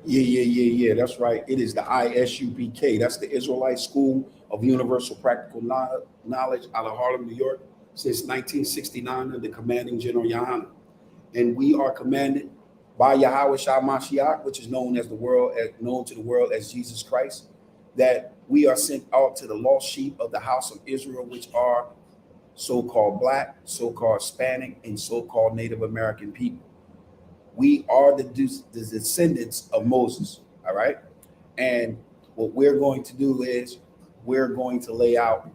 Yeah. That's right. It is the ISUPK. That's the Israelite School of Universal Practical Knowledge out of Harlem, New York, since 1969 under the commanding General Yohanan. And we are commanded by Yahweh Shah Mashiach, which is known to the world as Jesus Christ, that we are sent out to the lost sheep of the house of Israel, which are so-called Black, so-called Hispanic, and so-called Native American people. We are the descendants of Moses, all right? And what we're going to do is we're going to lay out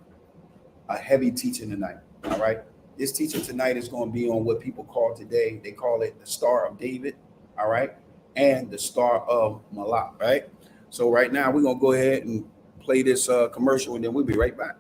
a heavy teaching tonight, all right? This teaching tonight is going to be on what people call today, they call it the Star of David, all right? And the Star of Molech, right? So right now we're going to go ahead and play this commercial, and then we'll be right back.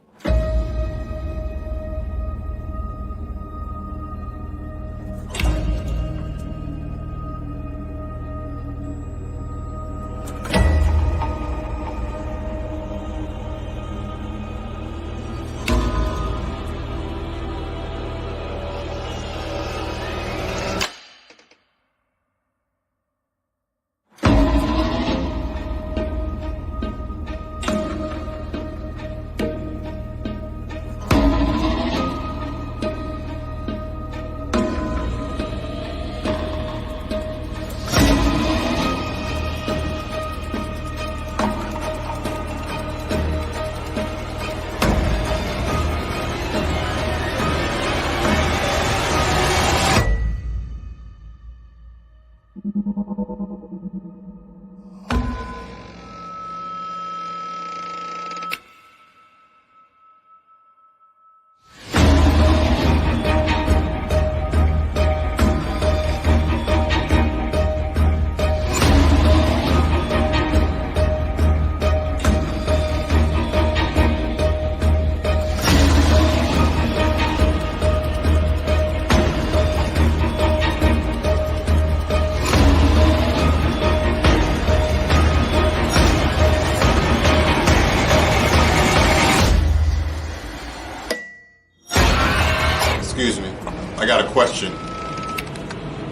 Excuse me, I got a question.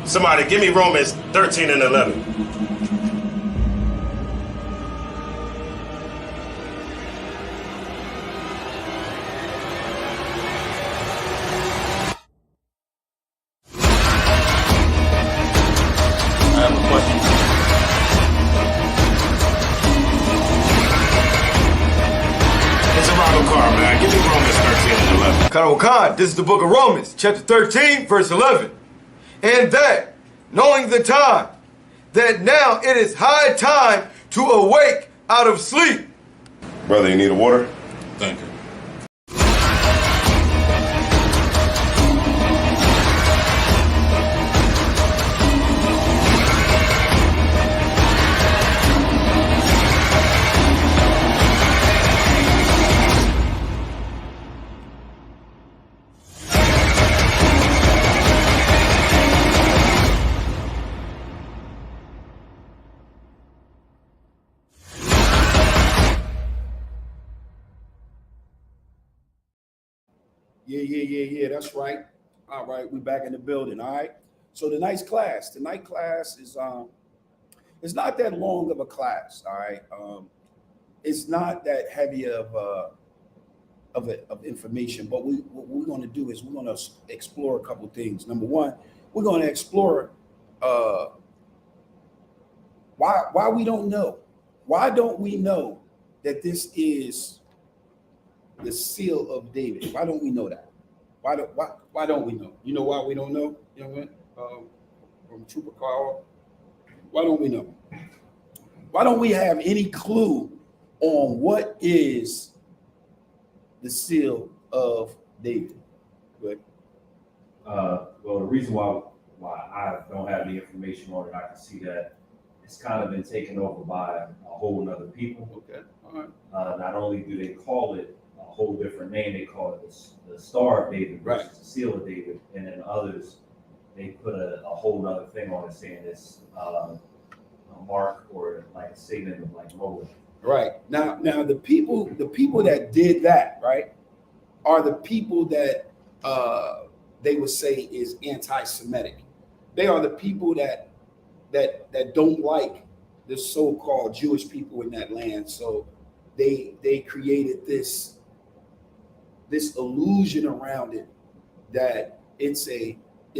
Somebody give me Romans 13 and 11. I have a question. It's a Ronald car, man. Give me Romans 13 and 11. Khan, this is the book of Romans, chapter 13, verse 11. And that, knowing the time, that now it is high time to awake out of sleep. Brother, you need a water? Thank you. Yeah. That's right. All right, we back in the building. All right. So tonight's class. Tonight class is it's not that long of a class. All right. It's not that heavy of information. But what we're going to do is we're going to explore a couple things. Number one, we're going to explore why we don't know. Why don't we know that this is the seal of David? Why don't we know that? Why don't we know? You know why we don't know, young man? From Trooper Carl. Why don't we know? Why don't we have any clue on what is the seal of David? Good. Well, the reason why I don't have any information on it, I can see that it's kind of been taken over by a whole nother people. Okay. All right. Not only do they call it a whole different name, they call it the Star of David versus Right. the Seal of David, and then others, they put a whole nother thing on it saying it's a mark or like a signet of like Molech. Right. Now the people that did that, right, are the people that they would say is anti-Semitic. They are the people that don't like the so-called Jewish people in that land. So they created this illusion around it that it's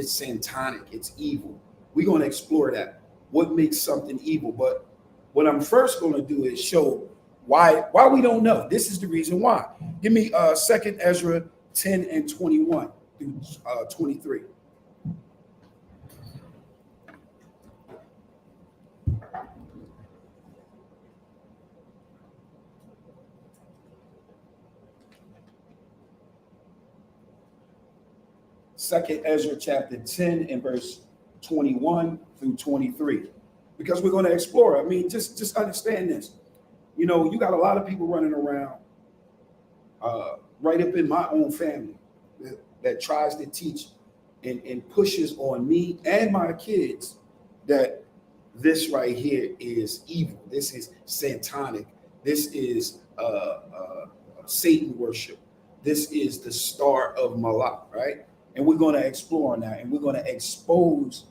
satanic, it's evil. We're going to explore that. What makes something evil? But what I'm first going to do is show why we don't know. This is the reason why. Give me 2nd Ezra 10 and 21 through 23. Second Ezra chapter 10 and verse 21 through 23. Because we're going to explore. I mean, just understand this. You know, you got a lot of people running around right up in my own family that tries to teach and pushes on me and my kids that this right here is evil. This is satanic. This is Satan worship. This is the star of Molech, right? And we're going to explore that, and we're going to expose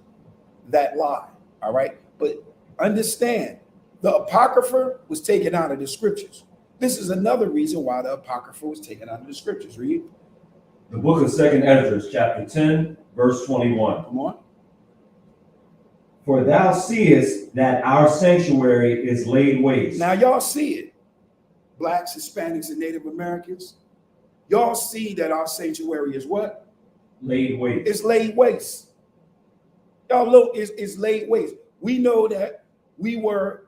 that lie, all right? But understand, the Apocrypha was taken out of the scriptures. This is another reason why the Apocrypha was taken out of the scriptures. Read. The book of 2nd Ezra, chapter 10, verse 21. Come on. For thou seest that our sanctuary is laid waste. Now y'all see it. Blacks, Hispanics, and Native Americans. Y'all see that our sanctuary is what? Laid waste. It's laid waste. Y'all look, it's laid waste. We know that we were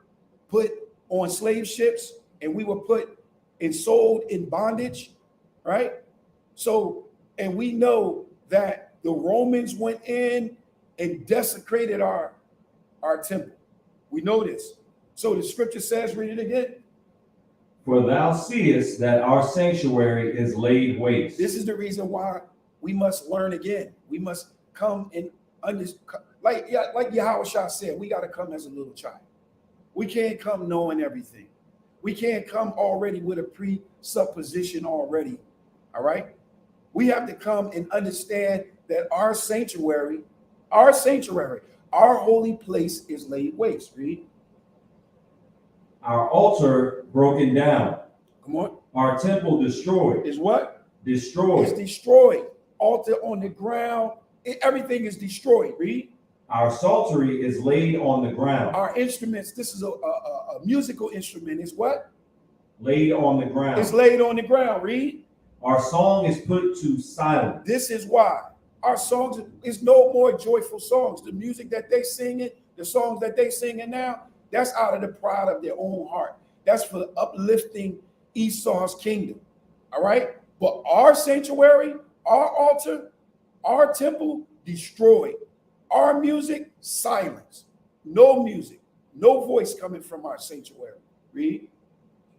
put on slave ships and we were put and sold in bondage, right? So, and we know that the Romans went in and desecrated our temple. We know this. So the scripture says, read it again. For thou seest that our sanctuary is laid waste. This is the reason why we must learn again. We must come and understand. Like Yahushua said, we got to come as a little child. We can't come knowing everything. We can't come already with a presupposition already. All right. We have to come and understand that our sanctuary, our holy place is laid waste. Read. Our altar broken down. Come on. Our temple destroyed. Is what? Destroyed. It's destroyed. Altar on the ground. Everything is destroyed. Read. Our psaltery is laid on the ground. Our instruments, this is a musical instrument, is what? Laid on the ground. It's laid on the ground. Read. Our song is put to silence. This is why. Our songs is no more joyful songs. The music that they singing, the songs that they singing now, that's out of the pride of their own heart. That's for uplifting Esau's kingdom. All right. But our sanctuary, our altar, our temple destroyed. Our music, silence. No music, no voice coming from our sanctuary. Read.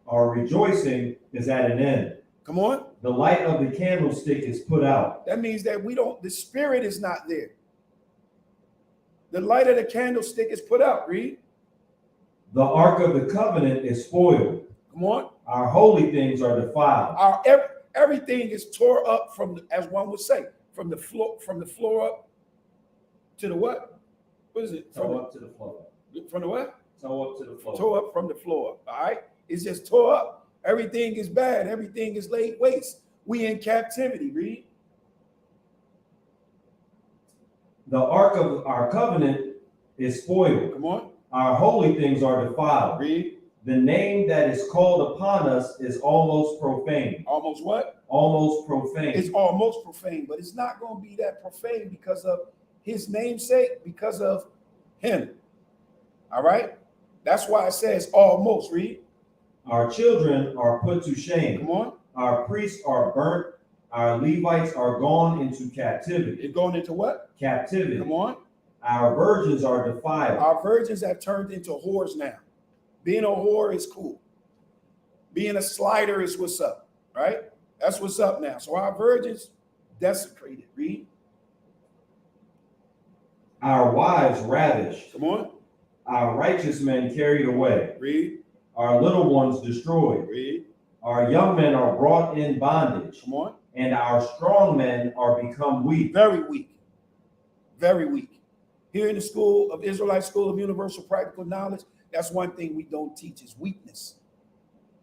Our rejoicing is at an end. Come on. The light of the candlestick is put out. That means that the spirit is not there. The light of the candlestick is put out. Read. The ark of the covenant is spoiled. Come on. Our holy things are defiled. Our everything is tore up from, as one would say, from the floor up to the what? What is it? Toe up to the floor. From the what? Toe up to the floor. Tore up from the floor. All right. It's just tore up. Everything is bad. Everything is laid waste. We in captivity. Read. The ark of our covenant is spoiled. Come on. Our holy things are defiled. Read. The name that is called upon us is almost profane. Almost what? Almost profane. It's almost profane, but it's not going to be that profane because of his namesake, because of him. All right. That's why it says almost. Read. Our children are put to shame. Come on. Our priests are burnt. Our Levites are gone into captivity. It's going into what? Captivity. Come on. Our virgins are defiled. Our virgins have turned into whores now. Being a whore is cool. Being a slider is what's up, right? That's what's up now. So our virgins desecrated. Read. Our wives ravished. Come on. Our righteous men carried away. Read. Our little ones destroyed. Read. Our young men are brought in bondage. Come on. And our strong men are become weak. Very weak. Very weak. Here in the School of Israelite School of Universal Practical Knowledge, That's one thing we don't teach is weakness.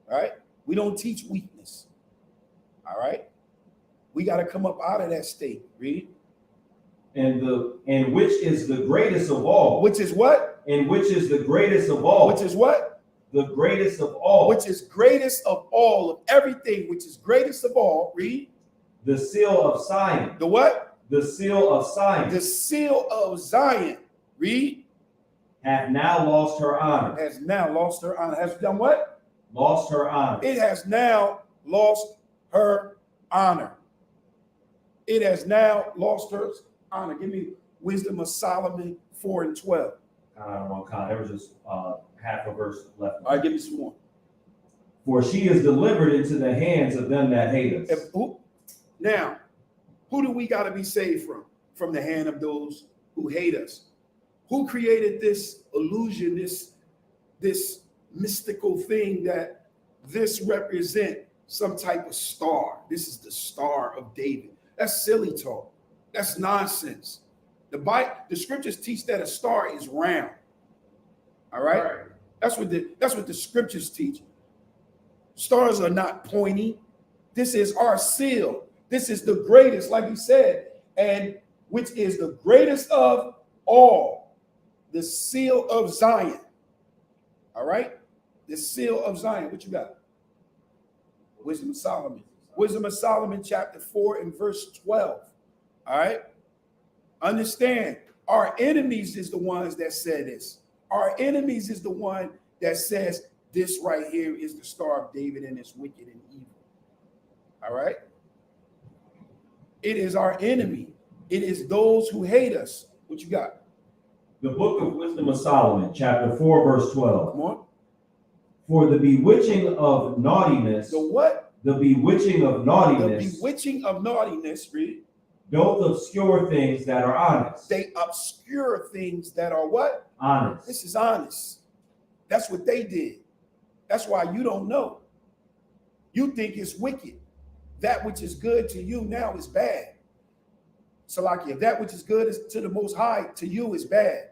All right? We don't teach weakness. All right? We got to come up out of that state. Read. And which is the greatest of all. Which is what? And which is the greatest of all. Which is what? The greatest of all. Which is greatest of all, of everything, which is greatest of all. Read. The seal of Zion. The what? The seal of Zion. The seal of Zion. Read. Hath now lost her honor. Has now lost her honor. Has done what? Lost her honor. It has now lost her honor. It has now lost her honor. Give me Wisdom of Solomon 4:12. I don't want to count. There was just half a verse left. All right, give me some more. For she is delivered into the hands of them that hate us. Now, who do we got to be saved from? From the hand of those who hate us. Who created this illusion, this mystical thing that this represent some type of star? This is the Star of David. That's silly talk. That's nonsense. The scriptures teach that a star is round. All right? That's what the scriptures teach. Stars are not pointy. This is our seal. This is the greatest, like he said, and which is the greatest of all. The seal of Zion. All right? The seal of Zion. What you got? Wisdom of Solomon. Wisdom of Solomon, chapter 4 and verse 12. All right? Understand, our enemies is the ones that said this. Our enemies is the one that says this right here is the Star of David and it's wicked and evil. All right? It is our enemy. It is those who hate us. What you got? The book of Wisdom of Solomon, chapter 4, verse 12. Come on. For the bewitching of naughtiness. The what? The bewitching of naughtiness. The bewitching of naughtiness, read. Doth obscure things that are honest. They obscure things that are what? Honest. This is honest. That's what they did. That's why you don't know. You think it's wicked. That which is good to you now is bad. So like if that which is good is to the Most High, to you is bad.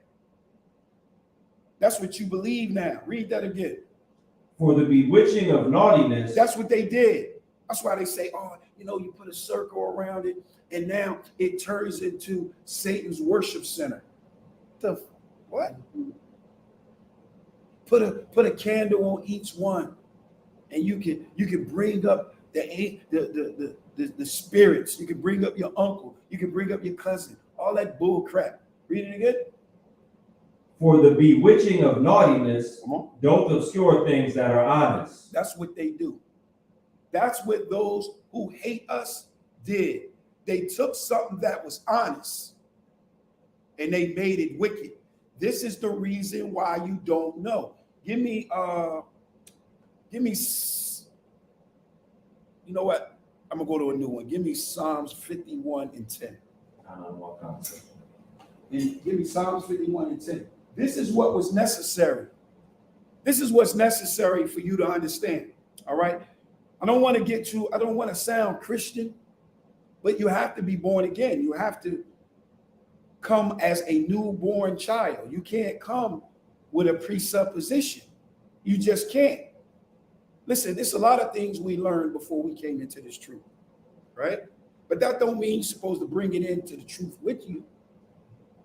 That's what you believe now. Read that again. For the bewitching of naughtiness. That's what they did. That's why they say, oh, you put a circle around it, and now it turns into Satan's worship center. What? Put a candle on each one, and you can bring up the spirits. You can bring up your uncle. You can bring up your cousin. All that bull crap. Read it again. For the bewitching of naughtiness doth obscure things that are honest. That's what they do. That's what those who hate us did. They took something that was honest and they made it wicked. This is the reason why you don't know. Give me, you know what? I'm gonna go to a new one. Give me Psalms 51 and 10. And give me Psalms 51 and 10. This is what was necessary. This is what's necessary for you to understand. All right. I don't want to sound Christian, but you have to be born again. You have to come as a newborn child. You can't come with a presupposition. You just can't. Listen, there's a lot of things we learned before we came into this truth, right? But that don't mean you're supposed to bring it into the truth with you.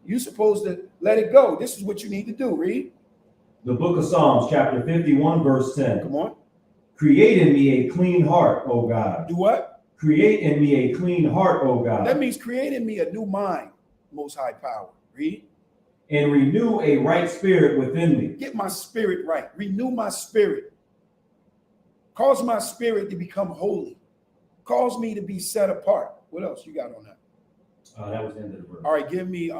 You're supposed to let it go. This is what you need to do. Read. The book of Psalms, chapter 51, verse 10. Come on. Create in me a clean heart, O God. Do what? Create in me a clean heart, O God. That means create in me a new mind, Most High Power. Read. And renew a right spirit within me. Get my spirit right. Renew my spirit. Cause my spirit to become holy. Cause me to be set apart. What else you got on that? That was the end of the verse. All right, give me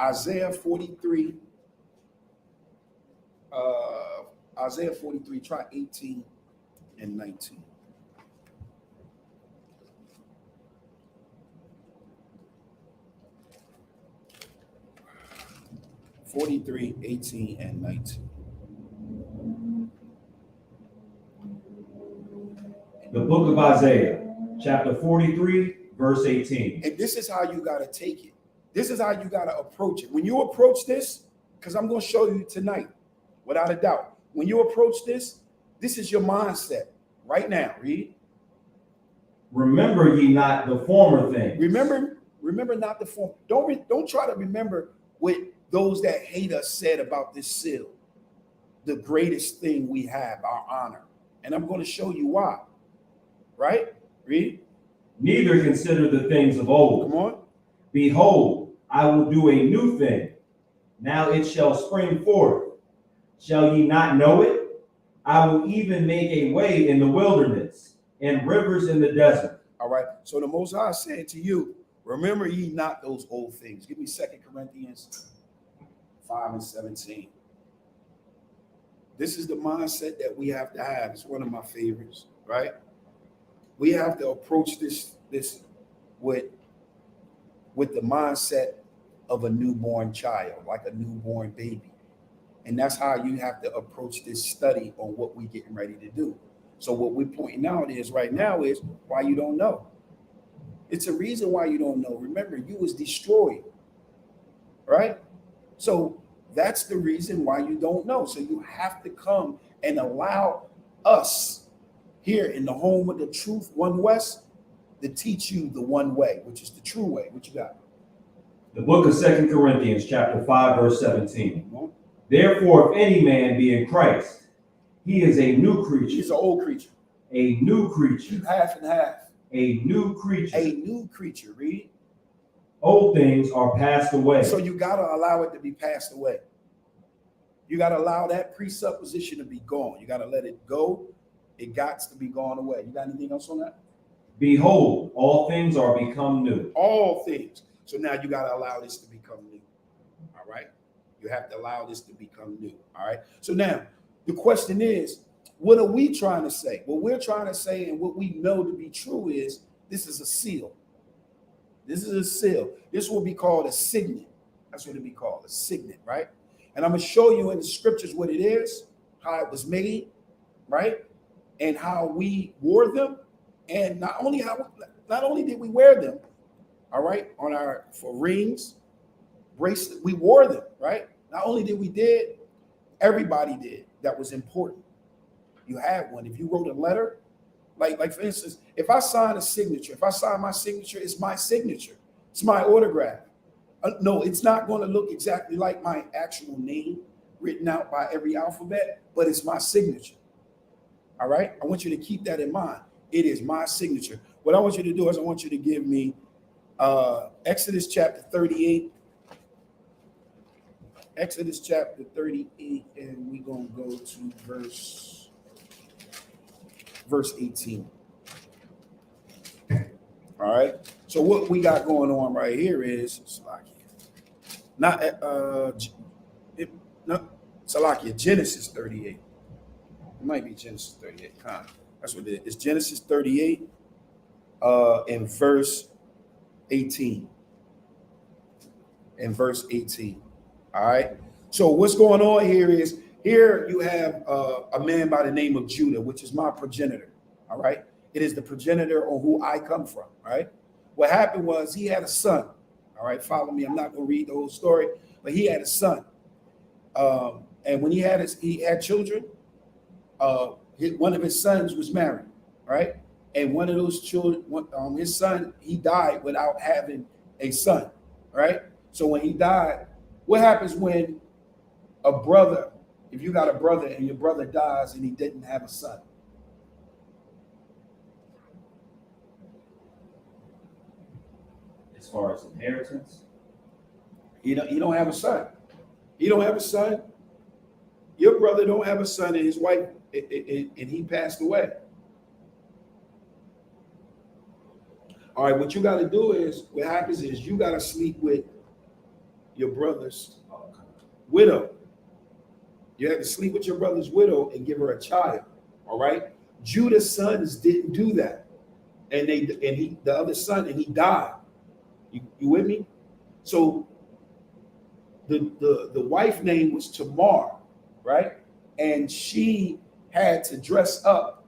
Isaiah 43. Isaiah 43, try 18 and 19. (43, 18, and 19). The book of Isaiah, chapter 43, verse 18. And this is how you got to take it. This is how you got to approach it. When you approach this, because I'm going to show you tonight, without a doubt, when you approach this, this is your mindset right now. Read. Remember ye not the former things. Remember not the form. Don't try to remember what those that hate us said about this seal. The greatest thing we have, our honor. And I'm going to show you why. Right? Read. Neither consider the things of old. Come on. Behold, I will do a new thing. Now it shall spring forth. Shall ye not know it? I will even make a way in the wilderness and rivers in the desert. All right. So the Most High said to you, remember ye not those old things. Give me 2 Corinthians 5:17. This is the mindset that we have to have. It's one of my favorites, right? We have to approach this with the mindset of a newborn child, like a newborn baby. And that's how you have to approach this study on what we're getting ready to do. So what we're pointing out is right now is why you don't know. It's a reason why you don't know. Remember, you was destroyed, right? So that's the reason why you don't know. So you have to come and allow us here in the home of the truth, One West, to teach you the one way, which is the true way. What you got? The book of 2 Corinthians, chapter 5, verse 17. Therefore, if any man be in Christ, he is a new creature. He's an old creature. A new creature. Half and half. A new creature. A new creature. Read. Old things are passed away. So you got to allow it to be passed away. You got to allow that presupposition to be gone. You got to let it go. It got to be gone away. You got anything else on that? Behold, all things are become new. All things. So now you got to allow this to become new. All right. You have to allow this to become new. All right. So now the question is, what are we trying to say? What we're trying to say and what we know to be true is this is a seal. This is a seal. This will be called a signet. That's what it'll be called, a signet, right? And I'm going to show you in the scriptures what it is, how it was made, right? And how we wore them. And not only did we wear them, all right, for rings, bracelet, we wore them, right? Not only did we did, everybody did. That was important. You had one. If you wrote a letter, like for instance, if I sign a signature, if I sign my signature, it's my signature. It's my autograph. No, it's not going to look exactly like my actual name written out by every alphabet, but it's my signature. All right? I want you to keep that in mind. It is my signature. What I want you to do is I want you to give me Exodus chapter 38. Exodus chapter 38, and we're going to go to verse 18. All right. So what we got going on right here is Salakia, Genesis 38. It might be Genesis 38. That's what it is. It's Genesis 38 in verse 18. In verse 18. All right. So what's going on here is here you have a man by the name of Judah, which is my progenitor. All right. It is the progenitor on who I come from. Right. What happened was he had a son. All right. Follow me. I'm not going to read the whole story, but he had a son. And when he had children, one of his sons was married. Right. And one of those children, his son, he died without having a son. Right. So when he died, what happens when a brother, if you got a brother and your brother dies and he didn't have a son? As far as inheritance? You don't have a son. He don't have a son. Your brother don't have a son and his wife, and he passed away. All right, what you got to do is, what happens is you got to sleep with your brother's widow. You have to sleep with your brother's widow and give her a child. All right. Judah's sons didn't do that, and the other son, and he died. You with me? So the wife name was Tamar, right? And she had to dress up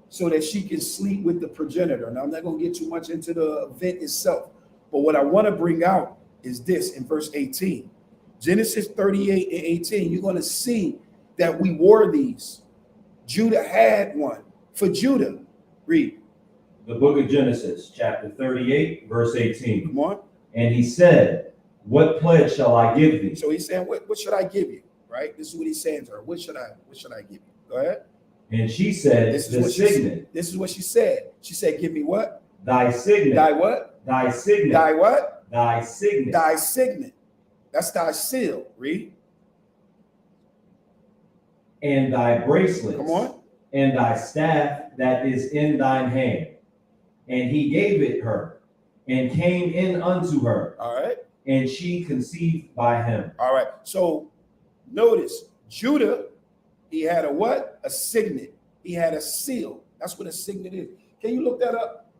so that she can sleep with the progenitor. Now I'm not going to get too much into the event itself, but what I want to bring out is this in verse 18. Genesis 38 and 18, you're going to see that we wore these. Judah had one for Judah. Read. The book of Genesis, chapter 38, verse 18. Come on. And he said, what pledge shall I give thee? So he's saying, what should I give you? Right? This is what he's saying to her. What should I give you? Go ahead. And she said, This is the what signet. This is what she said. She said, give me what? Thy signet. Thy what? Thy signet. Thy what? Thy signet. Thy signet. That's thy seal. Read. And thy bracelets. Come on. And thy staff that is in thine hand. And he gave it her, and came in unto her. All right. And she conceived by him. All right. So notice Judah, he had a what? A signet. He had a seal. That's what a signet is. Can you look that up?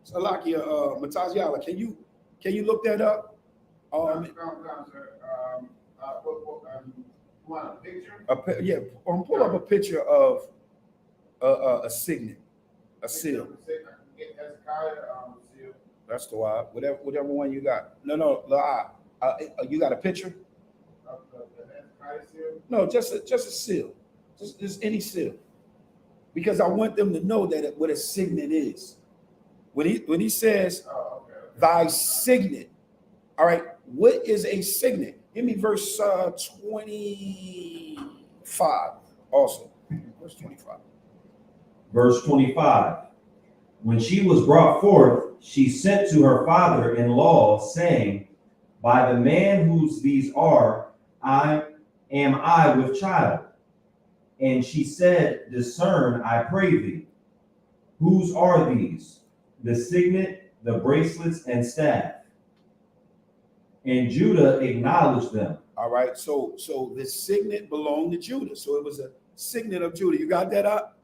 Salakia, Mataziala, can you look that up? Sir. You want a picture? Yeah, pull up a picture of a signet, a seal. Seal. That's the why. Whatever one you got. No, you got a picture? Seal. No, just a seal. Just any seal. Because I want them to know that what a signet is. When he says thy signet, all right, what is a signet? Give me verse 25 also. Verse 25. Verse 25. When she was brought forth, she sent to her father-in-law, saying, by the man whose these are, I with child. And she said, discern, I pray thee. Whose are these? The signet, the bracelets, and staff. And Judah acknowledged them. All right, so the signet belonged to Judah. So it was a signet of Judah. You got that up?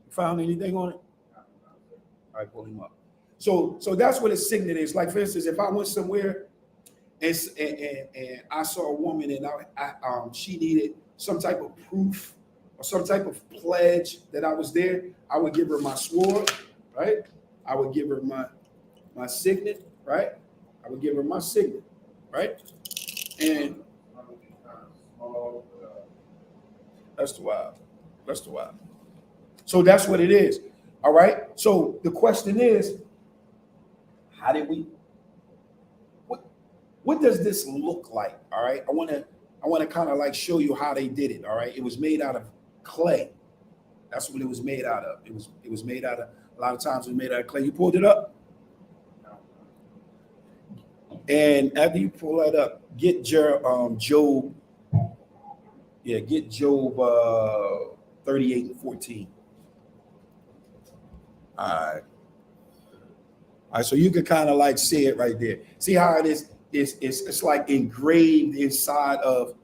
You found anything on it? All right, pull him up. So that's what a signet is. Like, for instance, if I went somewhere and I saw a woman and she needed some type of proof or some type of pledge that I was there, I would give her my sword, right? I would give her my signet, right? I would give her my signet, right? And that's the wild. That's the wild. So that's what it is. All right. So the question is, how did we? What does this look like? All right. I want to kind of like show you how they did it. All right. It was made out of clay. That's what it was made out of. It was made out of, a lot of times it was made out of clay. You pulled it up. And after you pull that up, get Job. Yeah, get Job 38 and 14. All right, so you can kind of like see it right there. See how it is? It's like engraved inside of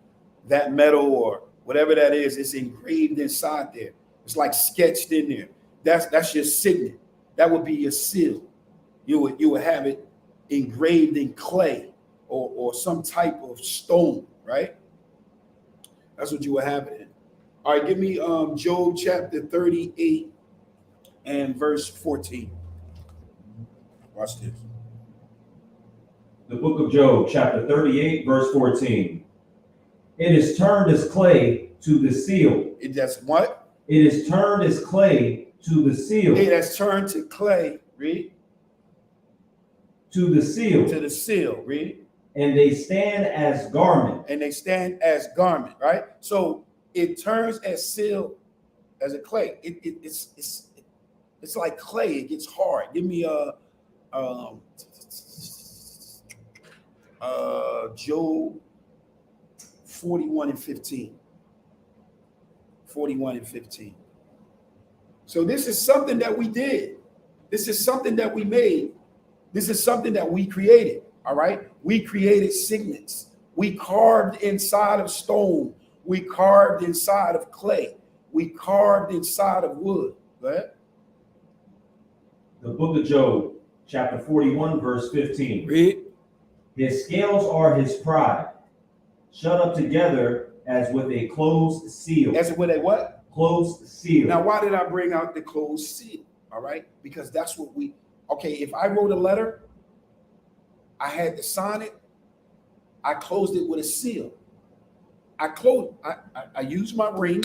that metal or whatever that is. It's engraved inside there. It's like sketched in there. That's your signet. That would be your seal. You would have it engraved in clay or some type of stone, right? That's what you would have it in. All right, give me Job chapter 38 and verse 14. Watch this. The book of Job, chapter 38, verse 14. It is turned as clay to the seal. It does what? It is turned as clay to the seal. It has turned to clay. Read. To the seal. To the seal. Read. And they stand as garment. And they stand as garment, right? So it turns as seal as a clay. It's like clay. It gets hard. Give me Job 41 and 15. 41 and 15. So this is something that we did. This is something that we made. This is something that we created. All right. We created signets. We carved inside of stone. We carved inside of clay. We carved inside of wood. Go ahead. The book of Job, chapter 41, verse 15. Read. His scales are his pride, shut up together as with a closed seal. As with a what? Closed seal. Now, why did I bring out the closed seal? All right. Because that's what okay, if I wrote a letter, I had to sign it, I closed it with a seal. I used my ring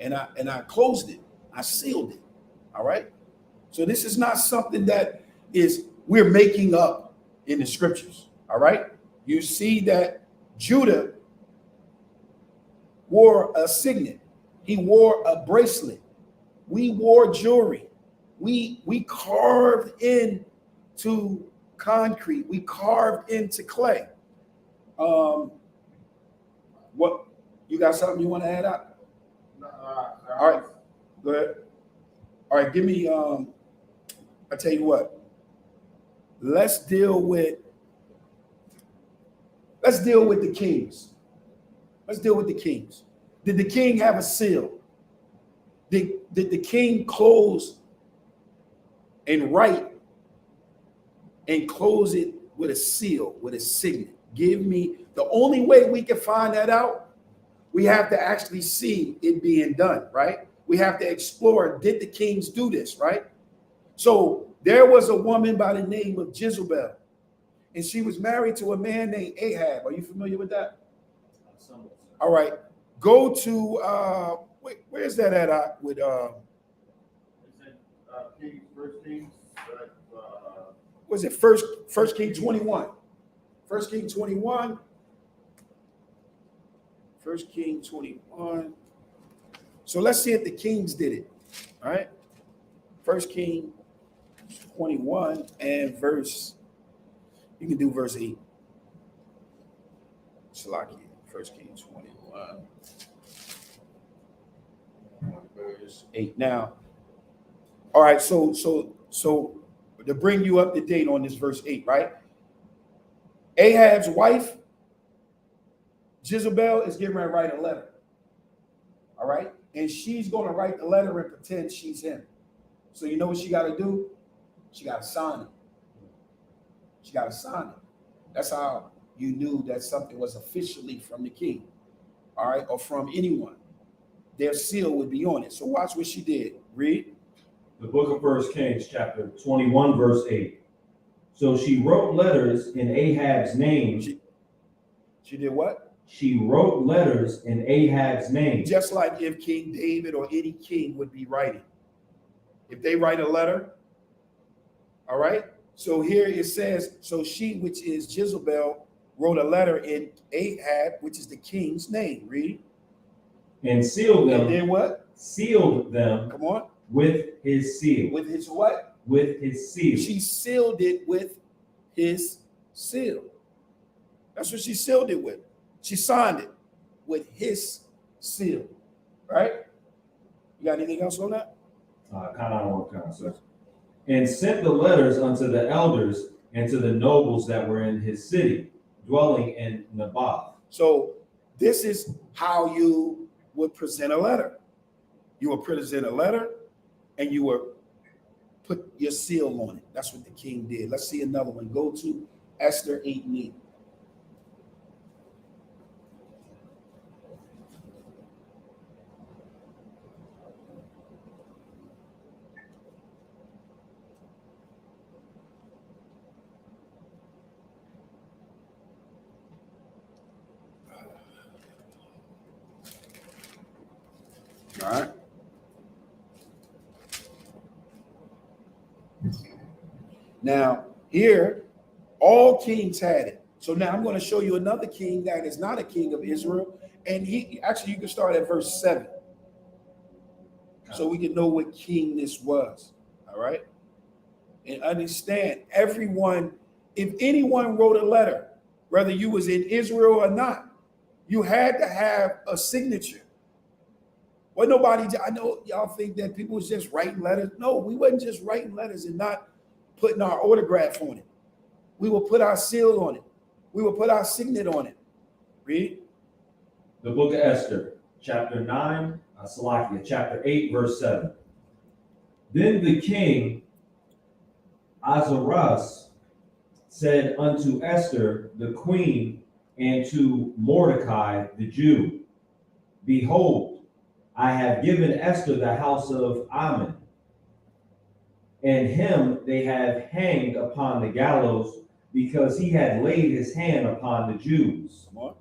and I closed it. I sealed it. All right. So this is not something that we're making up in the scriptures. All right. You see that Judah wore a signet. He wore a bracelet. We wore jewelry. We carved into concrete. We carved into clay. What you got something you want to add up? All right, go ahead. All right, give me I tell you what. Let's deal with the kings. Let's deal with the kings. Did the king have a seal? Did the king close and write and close it with a seal, with a signet? Give me the only way we can find that out. We have to actually see it being done, right? We have to explore, did the kings do this, right? So there was a woman by the name of Jezebel, and she was married to a man named Ahab. Are you familiar with that? All right. Go to, where's that at? With Kings, First Kings, was it First King 21? First King 21. First King 21. So let's see if the kings did it. All right. First King 21 and you can do verse 8. Shalaki, First King 21. Verse 8. Now, all right, so to bring you up to date on this verse 8, right? Ahab's wife, Jezebel, is getting ready to write a letter. All right? And she's going to write the letter and pretend she's him. So you know what she got to do? She got to sign it. She got to sign it. That's how you knew that something was officially from the king, all right, or from anyone. Their seal would be on it. So watch what she did. Read. The book of First Kings, chapter 21, verse 8. So she wrote letters in Ahab's name. She did what? She wrote letters in Ahab's name. Just like if King David or any king would be writing. If they write a letter, all right? So here it says, so she, which is Jezebel, wrote a letter in Ahab, which is the king's name. Read. And sealed them. And then what? Sealed them. Come on. With his seal. With his what? With his seal. She sealed it with his seal. That's what she sealed it with. She signed it with his seal. Right? You got anything else on that? Kind of, sir. And sent the letters unto the elders and to the nobles that were in his city, dwelling in Naboth. So this is how you would present a letter. You would present a letter and you would put your seal on it. That's what the king did. Let's see another one. Go to Esther 8:8. All right. Now, here, all kings had it. So now I'm going to show you another king that is not a king of Israel. And he actually, you can start at verse 7. So we can know what king this was. All right. And understand, everyone, if anyone wrote a letter, whether you was in Israel or not, you had to have a signature. Well, nobody, I know y'all think that people was just writing letters. No, we wasn't just writing letters and not putting our autograph on it. We will put our seal on it. We will put our signet on it. Read. The book of Esther, chapter 9, chapter 8, verse 7. Then the king Ahasuerus said unto Esther the queen and to Mordecai the Jew, Behold, I have given Esther the house of Ammon, And him they have hanged upon the gallows, because he had laid his hand upon the Jews. Come on.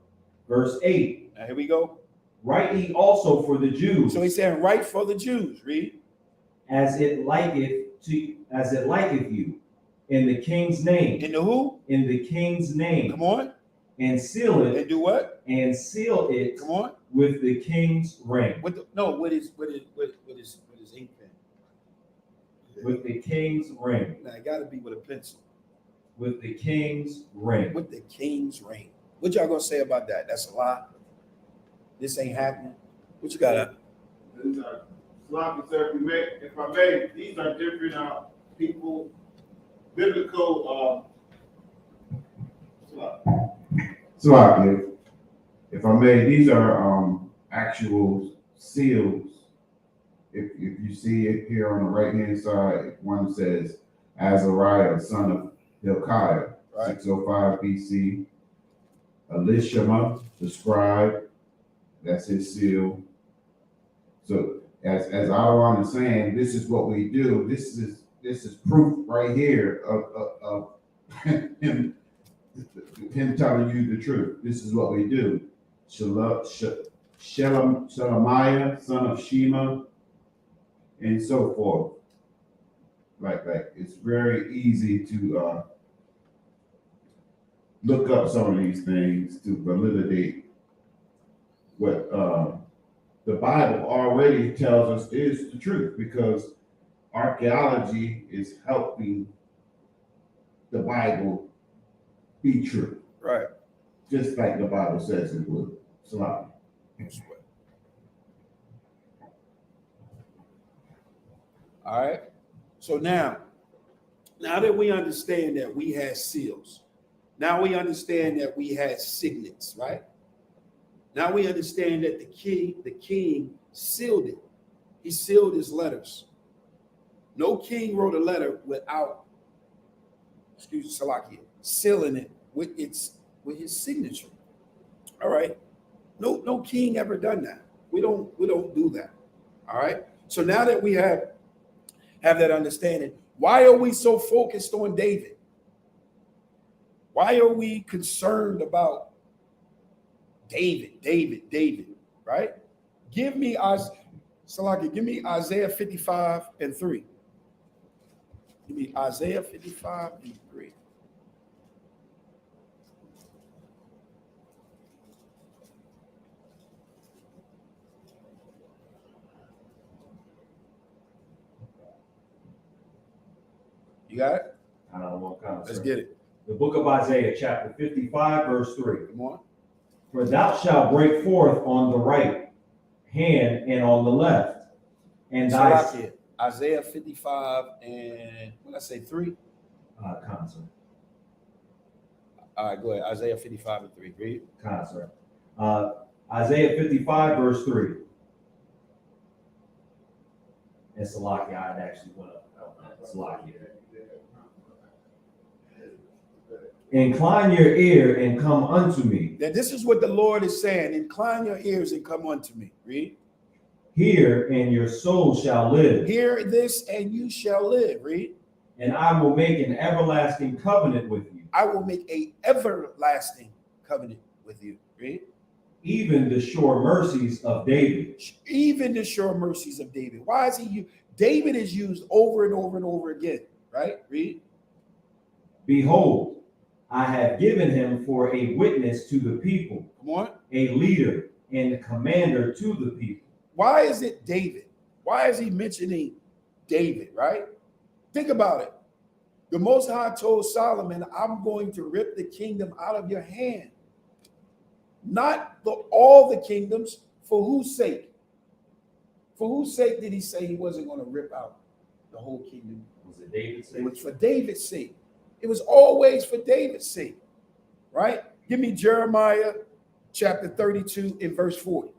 Verse 8. Now here we go. Write ye also for the Jews. So he's saying, right for the Jews. Read. As it liketh you, in the king's name. In the who? In the king's name. Come on. And seal it. And do what? And seal it. Come on. With the king's ring. With his ink pen. With the king's ring. Now it got to be with a pencil. With the king's ring. With the king's ring. What y'all gonna say about that? That's a lie. This ain't happening. What you got? These are sloppy, sir. If I may, these are different people, biblical sloppy. If I may, these are actual seals. If you see it here on the right hand side, one says Azariah, son of Hilkiah, right. 605 BC. Elishama, the scribe, that's his seal. So as Adawan is saying, this is what we do. This is proof right here of him telling you the truth. This is what we do. Shelemiah, son of Shema, and so forth. Like it's very easy to look up some of these things to validate what the Bible already tells us is the truth, because archaeology is helping the Bible be true. Right. Just like the Bible says it would. Salam. All right. So now that we understand that we had seals, now we understand that we had signets, right? Now we understand that the king sealed it. He sealed his letters. No king wrote a letter without, Salakia, sealing it with his signature. All right. No king ever done that. We don't do that. All right. So now that we have that understanding, why are we so focused on David? Why are we concerned about David, right? Give me Isaiah 55 and 3. Give me Isaiah 55 and 3. You got it? I don't know what kind of. Let's get it. The book of Isaiah, chapter 55, verse 3. Come on. For thou shalt break forth on the right hand and on the left, and thy Isaiah 55 and what did I say, 3? Concert. All right, go ahead. Isaiah 55 and 3. Read. Concert. Isaiah 55, verse 3. And Salakia, I actually went up. Salakia. Incline your ear and come unto me. Now, this is what the Lord is saying. Incline your ears and come unto me. Read. Hear, and your soul shall live. Hear this, and you shall live. Read. And I will make an everlasting covenant with you. I will make an everlasting covenant with you. Read. Even the sure mercies of David. Even the sure mercies of David. Why is he? David is used over and over and over again. Right. Read. Behold, I have given him for a witness to the people. Come on. A leader and a commander to the people. Why is it David? Why is he mentioning David, right? Think about it. The Most High told Solomon, I'm going to rip the kingdom out of your hand. Not all the kingdoms. For whose sake? For whose sake did he say he wasn't going to rip out the whole kingdom? Was it David's sake? It was for David's sake. It was always for David's sake, right? Give me Jeremiah chapter 32 and verse 40.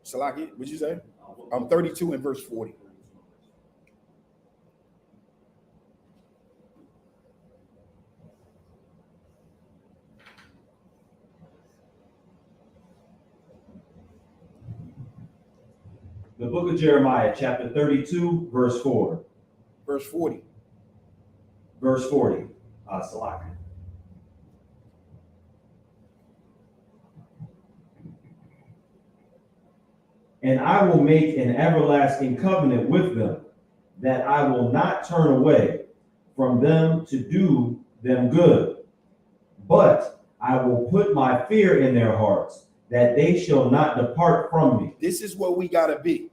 Salaki, what'd you say? 32 and verse 40. The book of Jeremiah, chapter 32, verse 4. Verse 40. Verse 40. Salaki. And I will make an everlasting covenant with them, that I will not turn away from them to do them good. But I will put my fear in their hearts, that they shall not depart from me. This is where we got to be.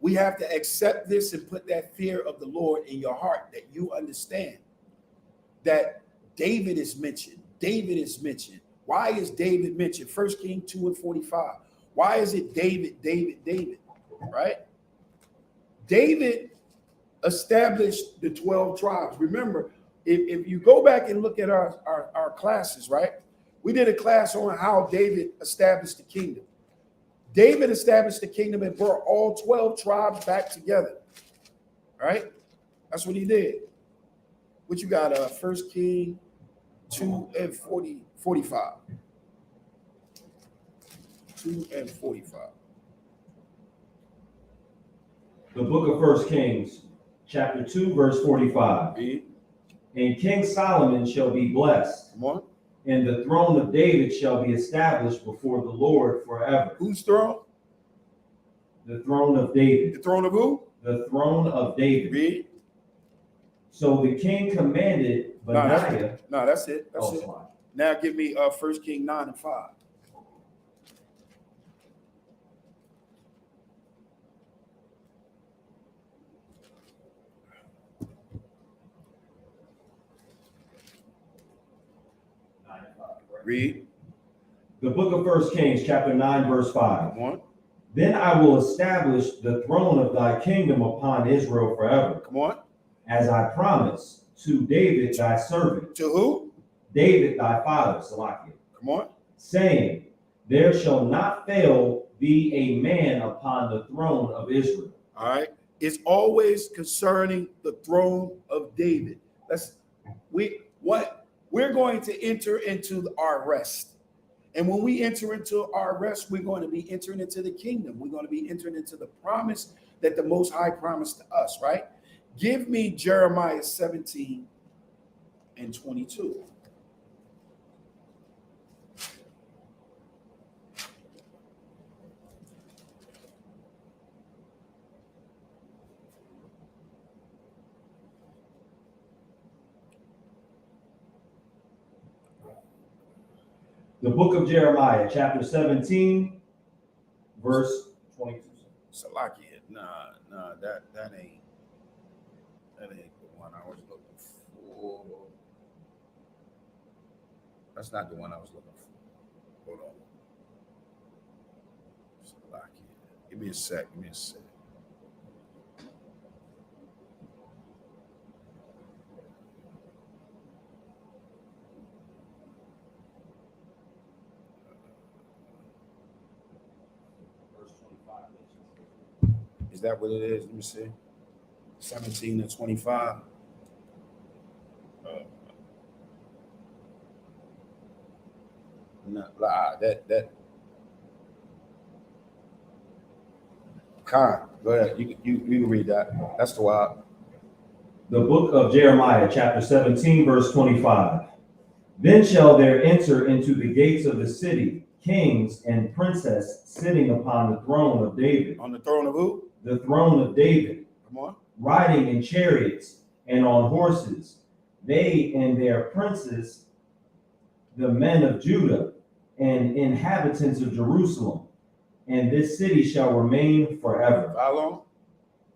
We have to accept this and put that fear of the Lord in your heart, that you understand that David is mentioned. David is mentioned. Why is David mentioned? 1 Kings 2 and 45. Why is it David, David, David, right? David established the 12 tribes. Remember, if you go back and look at our classes, right? We did a class on how David established the kingdom. David established the kingdom and brought all 12 tribes back together, right? That's what he did. What you got? 1 King 2 and 45. 2 and 45. The book of 1 Kings, chapter 2, verse 45. Read. And King Solomon shall be blessed, Come on. and the throne of David shall be established before the Lord forever. Whose throne? The throne of David. The throne of who? The throne of David. Read. So the king commanded Benaiah. No, that's it. That's it. Sorry. Now give me 1 King 9 and 5. Read. The book of 1 Kings, chapter 9, verse 5. Come on. Then I will establish the throne of thy kingdom upon Israel forever, Come on. as I promised to David thy servant, To who? David thy father, Salakia, Come on. saying, there shall not fail be a man upon the throne of Israel. All right. It's always concerning the throne of David. We're going to enter into our rest. And when we enter into our rest, we're going to be entering into the kingdom. We're going to be entering into the promise that the Most High promised to us, right? Give me Jeremiah 17 and 22. The book of Jeremiah, chapter 17, verse 22. Salakia, that ain't the one I was looking for. That's not the one I was looking for. Hold on. Salakia. Give me a sec. Is that what it is? Let me see. 17 to 25. No, that. Khan, go ahead. You can read that. That's the wild. The book of Jeremiah, chapter 17, verse 25. Then shall there enter into the gates of the city kings and princes sitting upon the throne of David. On the throne of who? The throne of David. Come on. Riding in chariots and on horses, they and their princes, the men of Judah and inhabitants of Jerusalem. And this city shall remain forever. How long?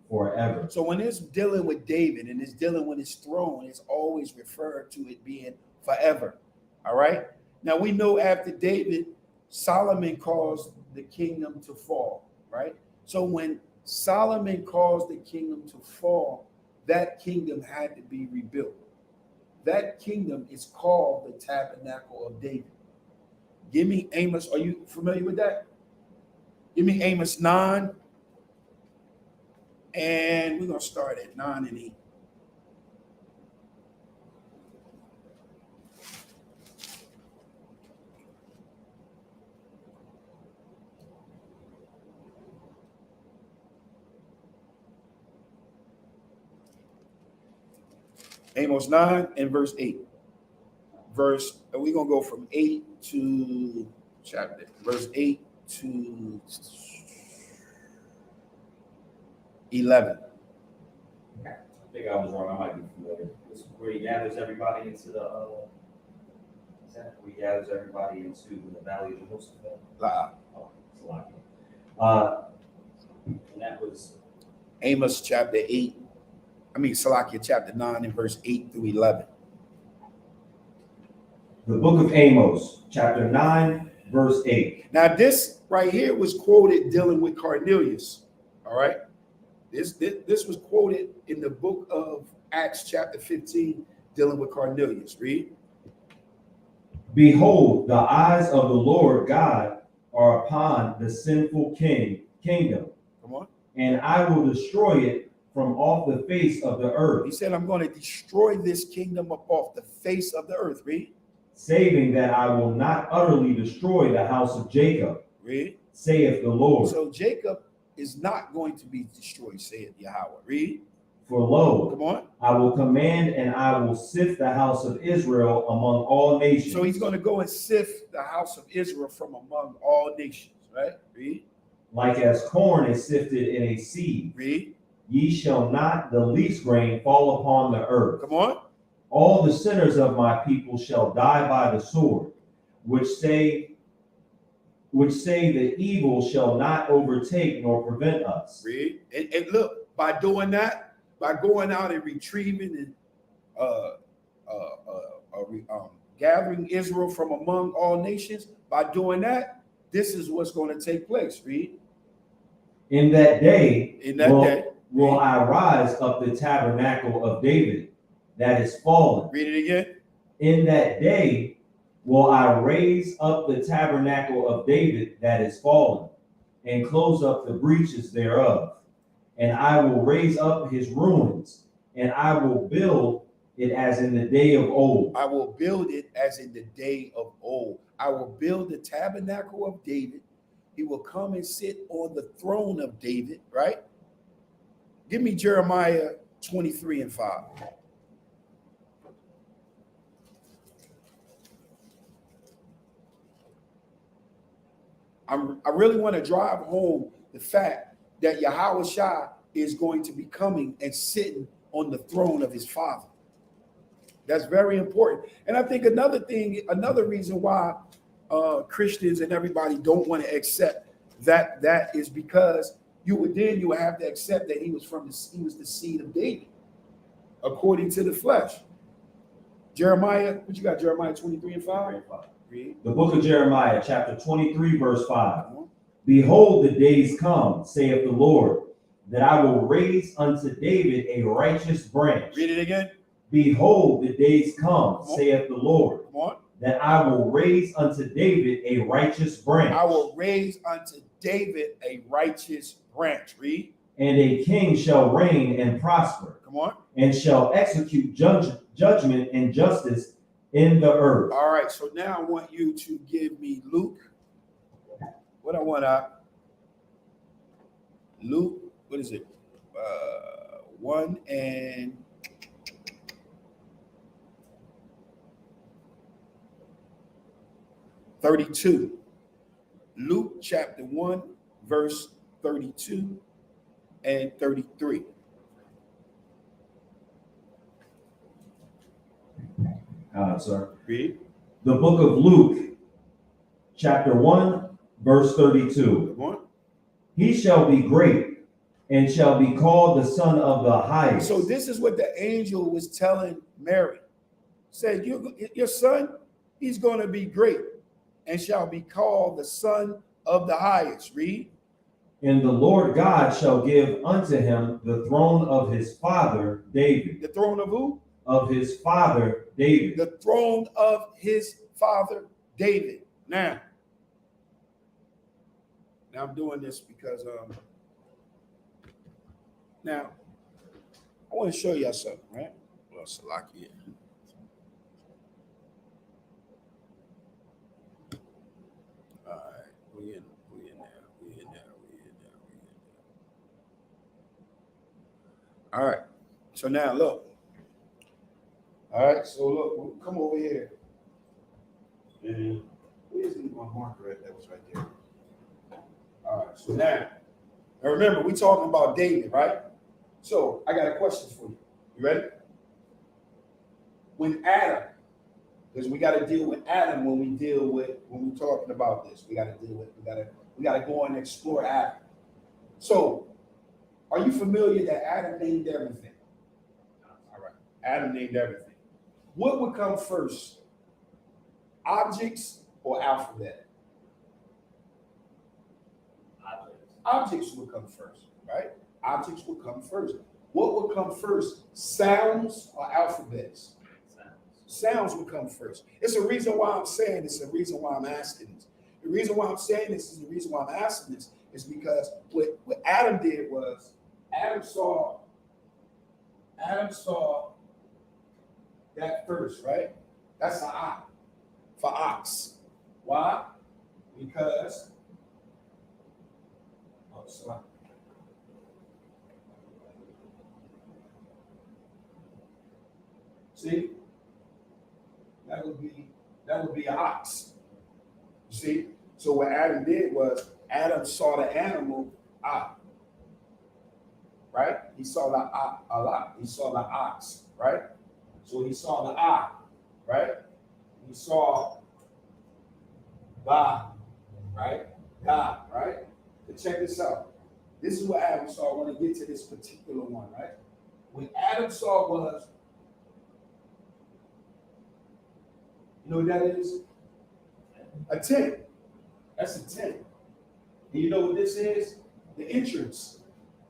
Forever. So when it's dealing with David and it's dealing with his throne, it's always referred to it being forever. All right. Now we know after David, Solomon caused the kingdom to fall. Right. So when Solomon caused the kingdom to fall, that kingdom had to be rebuilt. That kingdom is called the Tabernacle of David. Give me Amos. Are you familiar with that? Give me Amos 9. And we're going to start at 9 and 8. Amos 9 and verse 8. And we're going to go from 8 to chapter, verse 8 to 11. I think I was wrong. I might be familiar. This is where he gathers everybody into the. Is that where he gathers everybody into the valley of Jehoshaphat? Oh, Salakia. And that was Amos chapter 8. Salakia chapter 9 and verse 8 through 11. the book of Amos, chapter 9, verse 8. Now, this right here was quoted dealing with Cornelius. All right. This was quoted in the book of Acts chapter 15, dealing with Cornelius. Read. Behold, the eyes of the Lord God are upon the sinful kingdom. Come on. And I will destroy it from off the face of the earth. He said, I'm going to destroy this kingdom up off the face of the earth. Read. Saving that I will not utterly destroy the house of Jacob. Read. Saith the Lord. So Jacob is not going to be destroyed, saith Yahweh. Read. For lo, Come on. I will command and I will sift the house of Israel among all nations. So he's going to go and sift the house of Israel from among all nations. Right? Read. Like as corn is sifted in a sieve. Read. Ye shall not the least grain fall upon the earth. Come on. All the sinners of my people shall die by the sword, which say the evil shall not overtake nor prevent us. Read. And look, by doing that, by going out and retrieving and gathering Israel from among all nations, by doing that, this is what's going to take place. Read. In that day, will Read. I rise up the tabernacle of David that is fallen. Read it again. In that day will I raise up the tabernacle of David that is fallen, and close up the breaches thereof. And I will raise up his ruins, and I will build it as in the day of old. I will build it as in the day of old. I will build the tabernacle of David. He will come and sit on the throne of David, right? Give me Jeremiah 23 and 5. I really want to drive home the fact that Yahweh Shai is going to be coming and sitting on the throne of his father. That's very important. And I think another reason why Christians and everybody don't want to accept that is because you would have to accept that he was the seed of David, according to the flesh. Jeremiah, what you got? Jeremiah 23 and 5? Read. The book of Jeremiah, chapter 23, verse 5. Behold, the days come, saith the Lord, that I will raise unto David a righteous branch. Read it again. Behold, the days come, saith the Lord, Come on. that I will raise unto David a righteous branch. I will raise unto David a righteous branch. Read. And a king shall reign and prosper. Come on. And shall execute judgment and justice in the earth. All right. So now I want you to give me Luke. What I want Luke, what is it? 1 and 32. Luke chapter 1, verse 32 and 33. Sir. Read. The book of Luke, chapter 1, verse 32. Come on. He shall be great and shall be called the Son of the Highest. So this is what the angel was telling Mary. Said, your son, he's going to be great and shall be called the Son of the Highest. Read. And the Lord God shall give unto him the throne of his father David. The throne of who? Of his father David. The throne of his father David. Now I'm doing this because now I want to show y'all something, right? Well, Salakia. All right, we in there. All right. So now look. All right, so look, we'll come over here. And where's my marker at? That was right there. All right, so now remember, we're talking about David, right? So I got a question for you. You ready? When Adam, because we got to deal with Adam when we're talking about this. We got to go and explore Adam. So, are you familiar that Adam named everything? All right, Adam named everything. What would come first? Objects or alphabet? Objects would come first, right? Objects would come first. What would come first? Sounds or alphabets? Sounds would come first. It's a reason why I'm saying this, a reason why I'm asking this. The reason why I'm saying this is the reason why I'm asking this is because what Adam did was Adam saw that first, right? That's an eye for ox. Why? Because see, that would be an ox. You see? So what Adam did was Adam saw the animal eye. Right? He saw the eye a lot. He saw the ox, right? So he saw the eye, right? He saw God, right? God, right? So check this out. This is what Adam saw. I want to get to this particular one, right? What Adam saw was, you know what that is? A tent. That's a tent. And you know what this is? The entrance.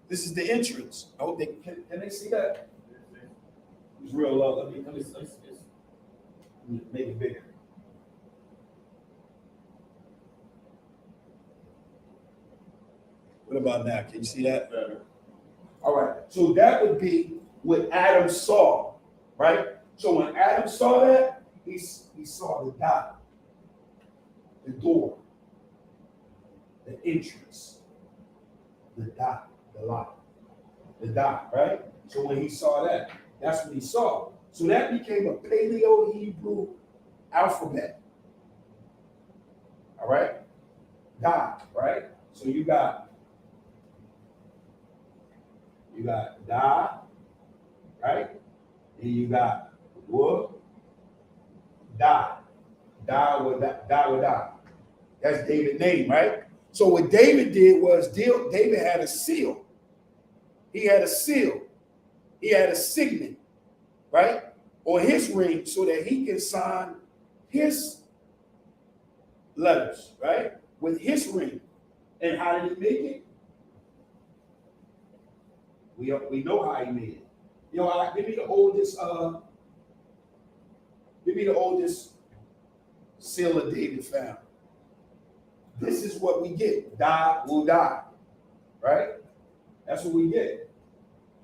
This is the entrance. I hope they can they see that? It's real low. Let me make it bigger. What about now? Can you see that? Better. All right. So that would be what Adam saw, right? So when Adam saw that, he saw the dot, the door, the entrance, the dot, the lock, the dot, right? So when he saw that, that's what he saw. So that became a Paleo-Hebrew alphabet. All right? Dot, right? So you got da, right? And you got wo, da. Da with da. That's David's name, right? So what David did was David had a seal. He had a seal. He had a signet, right? On his ring so that he can sign his letters, right? With his ring. And how did he make it? We know how he made it. You know, give me the oldest seal of David found. This is what we get. Da will die. Right? That's what we get.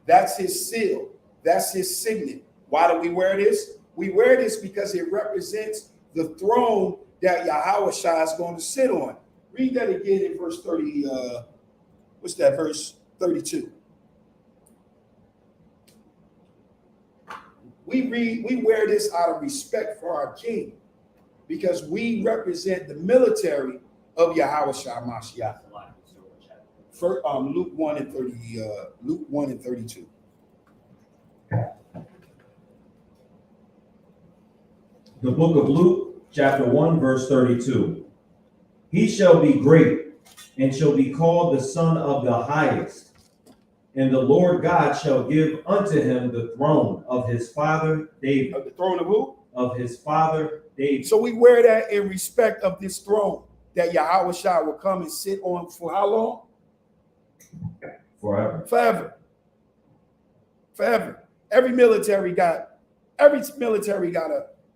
That's his seal. That's his signet. Why do we wear this? We wear this because it represents the throne that Yahushua is going to sit on. Read that again in verse 30. What's that? Verse 32. We wear this out of respect for our king because we represent the military of Yahushua Mashiach. For, Luke 1 and 32. The book of Luke, chapter 1, verse 32. He shall be great and shall be called the Son of the Highest. And the Lord God shall give unto him the throne of his father David. Of the throne of who? Of his father David. So we wear that in respect of this throne that Yahushua will come and sit on for how long? Forever. Forever. Every military got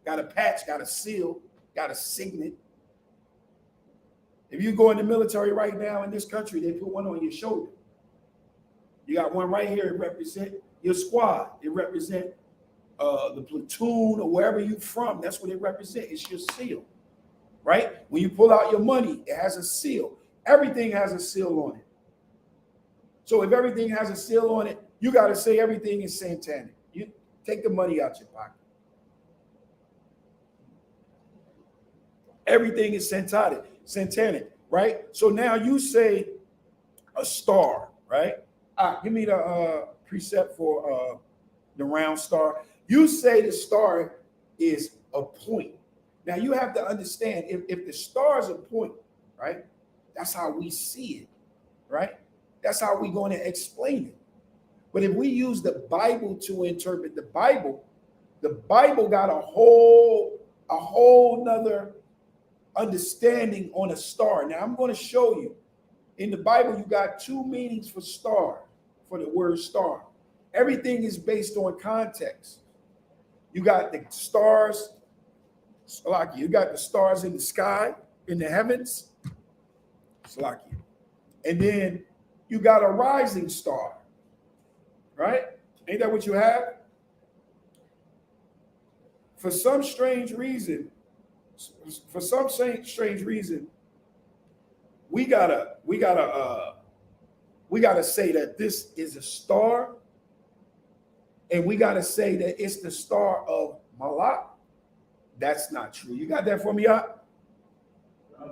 a patch, got a seal, got a signet. If you go in the military right now in this country, they put one on your shoulder. You got one right here. It represents your squad. It represents the platoon or wherever you're from. That's what it represents. It's your seal, right? When you pull out your money, it has a seal. Everything has a seal on it. So if everything has a seal on it, you got to say everything is satanic. You take the money out your pocket. Everything is satanic, right? So now you say a star, right? Give me the precept for the round star. You say the star is a point. Now you have to understand if the star is a point, right? That's how we see it, right? That's how we're going to explain it. But if we use the Bible to interpret the Bible got a whole nother understanding on a star. Now I'm going to show you in the Bible, you got two meanings for star, for the word star. Everything is based on context. You got the stars, Salaki, you got the stars in the sky, in the heavens, Salaki. And then you got a rising star, right? Ain't that what you have? For some strange reason, we gotta say that this is a star, and we gotta say that it's the star of Molech. That's not true. You got that for me, up?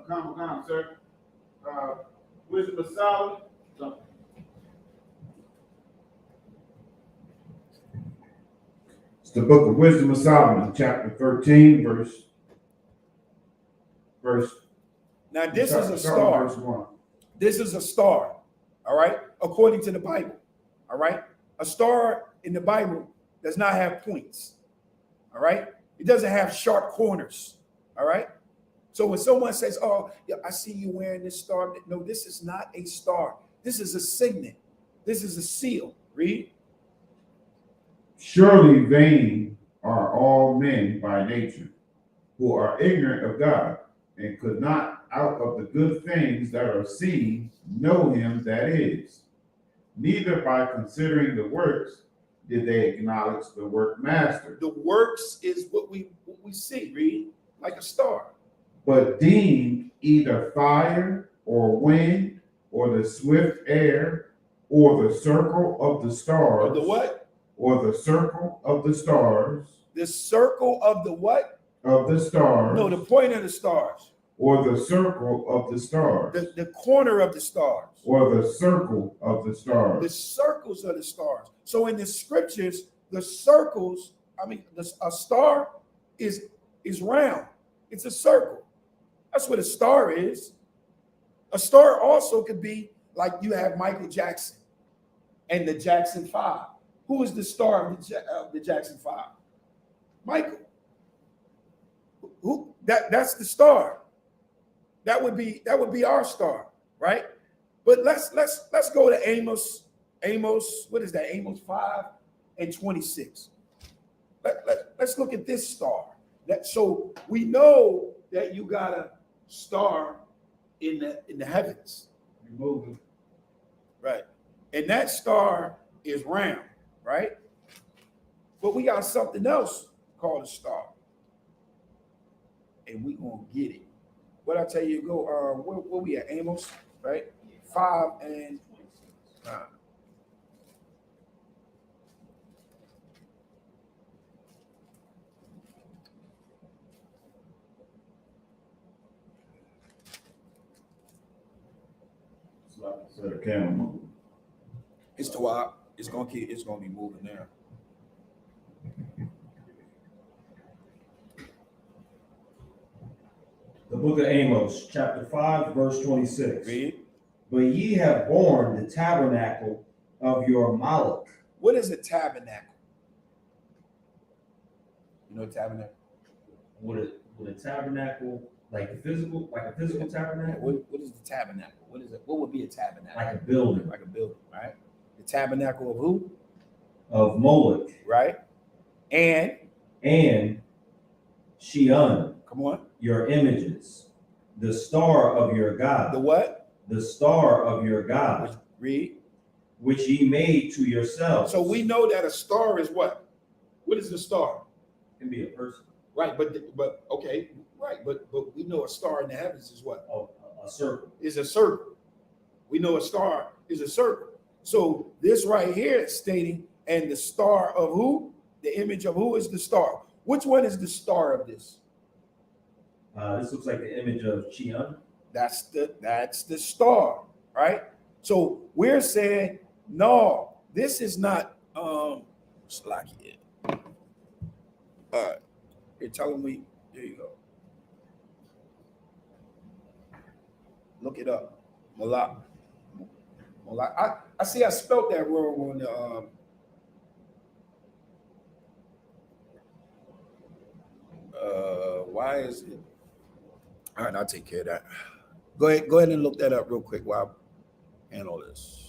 Come, sir. Wisdom of Solomon. It's the book of Wisdom of Solomon, chapter 13, verse. Now this is a star. Verse 1. This is a star, all right? According to the Bible, all right? A star in the Bible does not have points, all right? It doesn't have sharp corners, all right? So when someone says, oh, yeah, I see you wearing this star. No, this is not a star. This is a signet. This is a seal. Read. Surely vain are all men by nature, who are ignorant of God, and could not out of the good things that are seen know him that is. Neither by considering the works did they acknowledge the workmaster. The works is what we see, read, like a star. But deemed either fire or wind or the swift air or the circle of the stars. Or the what? Or the circle of the stars. The circle of the what? Of the stars. No, the point of the stars. Or the circle of the stars. The corner of the stars. Or the circle of the stars. The circles of the stars. So in the scriptures, the circles, a star is round. It's a circle. That's what a star is. A star also could be like you have Michael Jackson and the Jackson 5. Who is the star of the Jackson 5? Michael. Who? That's the star. That would be our star, right? But let's go to Amos. Amos, what is that? Amos 5:26. Let's look at this star. So we know that you got a star in the heavens. Moving. Right. And that star is round, right? But we got something else called a star. And we gonna get it. What I tell you, go where we at? Amos, right? 5:26. So the camera move. It's gonna be moving there. The book of Amos, chapter 5, verse 26. Read. But ye have borne the tabernacle of your Molech. What is a tabernacle? You know a tabernacle? Would a tabernacle, like a physical tabernacle? What is the tabernacle? What is it? What would be a tabernacle? Like a building. Like a building, right? The tabernacle of who? Of Molech. Right? And Shean. Come on. Your images. The star of your God. The what? The star of your God. Read. Which ye made to yourselves. So we know that a star is what? What is the star? It can be a person. Right, but okay, right, but we know a star in the heavens is what? Oh, a circle. Is a circle. We know a star is a circle. So this right here is stating, and the star of who? The image of who is the star? Which one is the star of this? This looks like the image of Chian. That's the star, right? So we're saying, no, this is not Slacky. All right. You're telling me, there you go. Look it up. Molech. Molech. I see I spelled that wrong on the why is it? All right, I'll take care of that. Go ahead and look that up real quick while I handle this.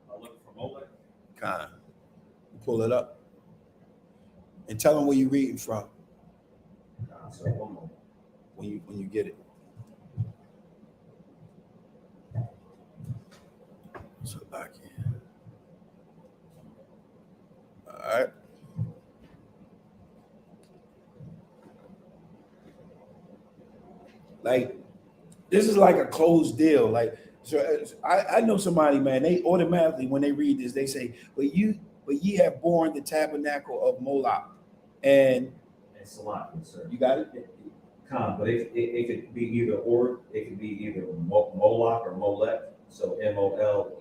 I'll look for Molech. Kind. Pull it up and tell them where you're reading from So one moment. when you get it. So back in. All right. Like this is like a closed deal. Like so, I know somebody, man. They automatically when they read this, they say, "But ye have borne the tabernacle of Molech," and Salaki, sir. you got it. But it could be either or. It could be either Moloch or Molech. So Molech.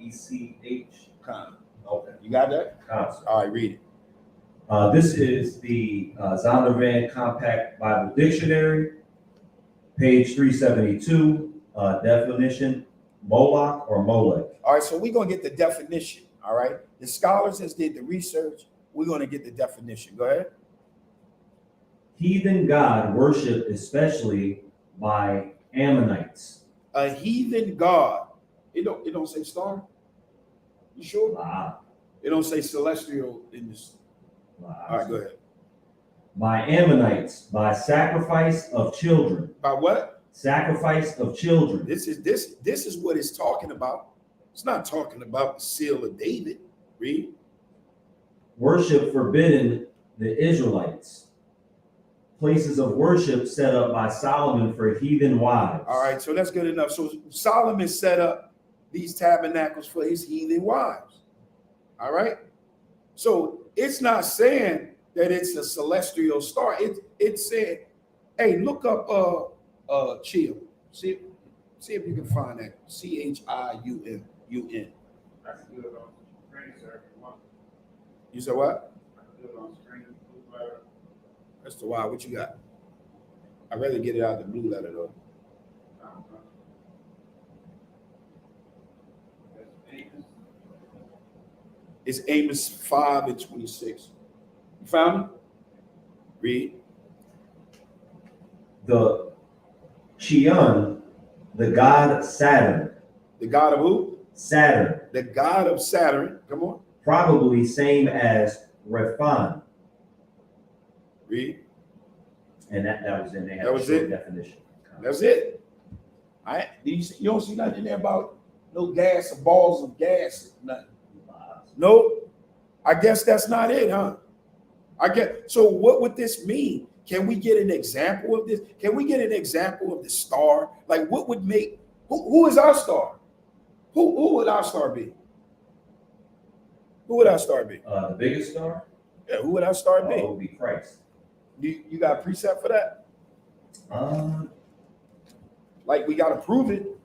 Okay, you got that? Sir. All right, read it. This is the Zondervan Compact Bible Dictionary, page 372. Definition: Moloch or Molech. All right, so we're gonna get the definition. All right, the scholars has did the research. We're gonna get the definition. Go ahead. Heathen god worship, especially by Ammonites. A heathen god. It don't say star. You sure? It don't say celestial in this. All right, go ahead. By Ammonites, by sacrifice of children. By what? Sacrifice of children. This is what it's talking about. It's not talking about the seal of David. Read. Worship forbidden the Israelites. Places of worship set up by Solomon for heathen wives. All right, so that's good enough. So Solomon set up these tabernacles for his heathen wives. All right. So it's not saying that it's a celestial star. It's saying, hey, look up Chium. See if you can find that. Chiun. That's good on screen, sir. If you want. You said what? That's good on screen. That's the why. What you got? I'd rather get it out of the blue letter though. It's Amos 5:26. You found it? Read. The Chiun, the god Saturn. The god of who? Saturn. The god of Saturn. Come on. Probably same as Rephan. Read. And that was in there. That was it? Definition. That's it. All right. You don't see nothing in there about no gas or balls of gas. Nothing. Nope. I guess that's not it, huh? So what would this mean? Can we get an example of this? Can we get an example of the star? Like what would make who is our star? Who would our star be? Who would our star be? The biggest star? Yeah, who would our star be? It would be Christ. You got a precept for that? Like we gotta prove it.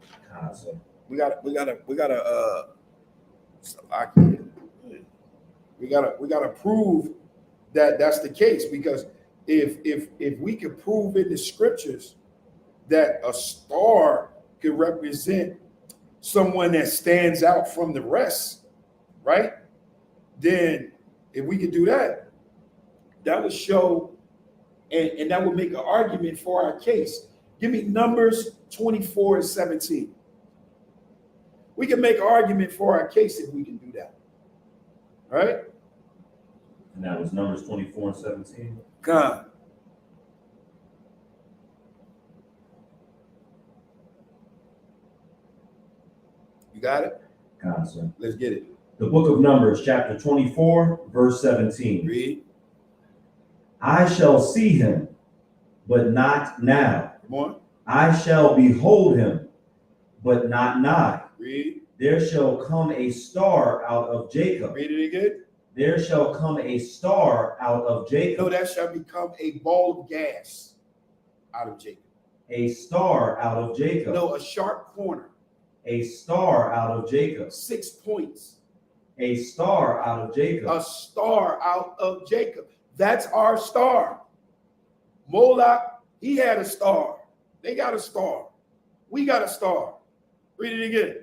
We gotta prove that that's the case, because if we could prove in the scriptures that a star could represent someone that stands out from the rest, right? Then if we could do that, that would show and that would make an argument for our case. Give me Numbers 24:17. We can make an argument for our case if we can do that. All right? And that was Numbers 24:17. God. You got it? God, sir. Let's get it. The book of Numbers, chapter 24, verse 17. Read. I shall see him, but not now. Come on. I shall behold him, but not nigh. Read. There shall come a star out of Jacob. Read it again. There shall come a star out of No, Jacob. that shall become a ball of gas out of Jacob. A star out of Jacob. No, a sharp corner. A star out of Jacob. 6 points. A star out of Jacob. A star out of Jacob. That's our star. Molech, he had a star. They got a star. We got a star. Read it again.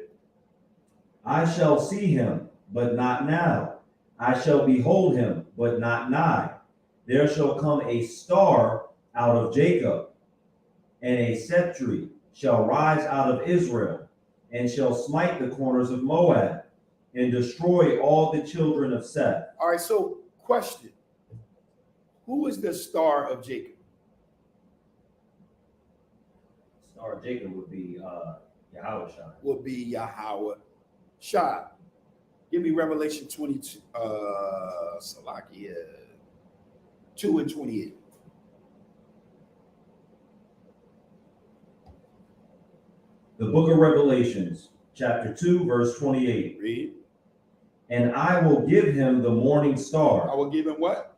I shall see him, but not now. I shall behold him, but not nigh. There shall come a star out of Jacob, and a sceptre shall rise out of Israel, and shall smite the corners of Moab, and destroy all the children of Seth. All right, so question. Who is the star of Jacob? Star of Jacob would be Yahweh. Will be Yahweh Shai. Give me Revelation 22, Salakia 2 and 28. The book of Revelations, chapter 2, verse 28. Read. And I will give him the morning I star. will give him what?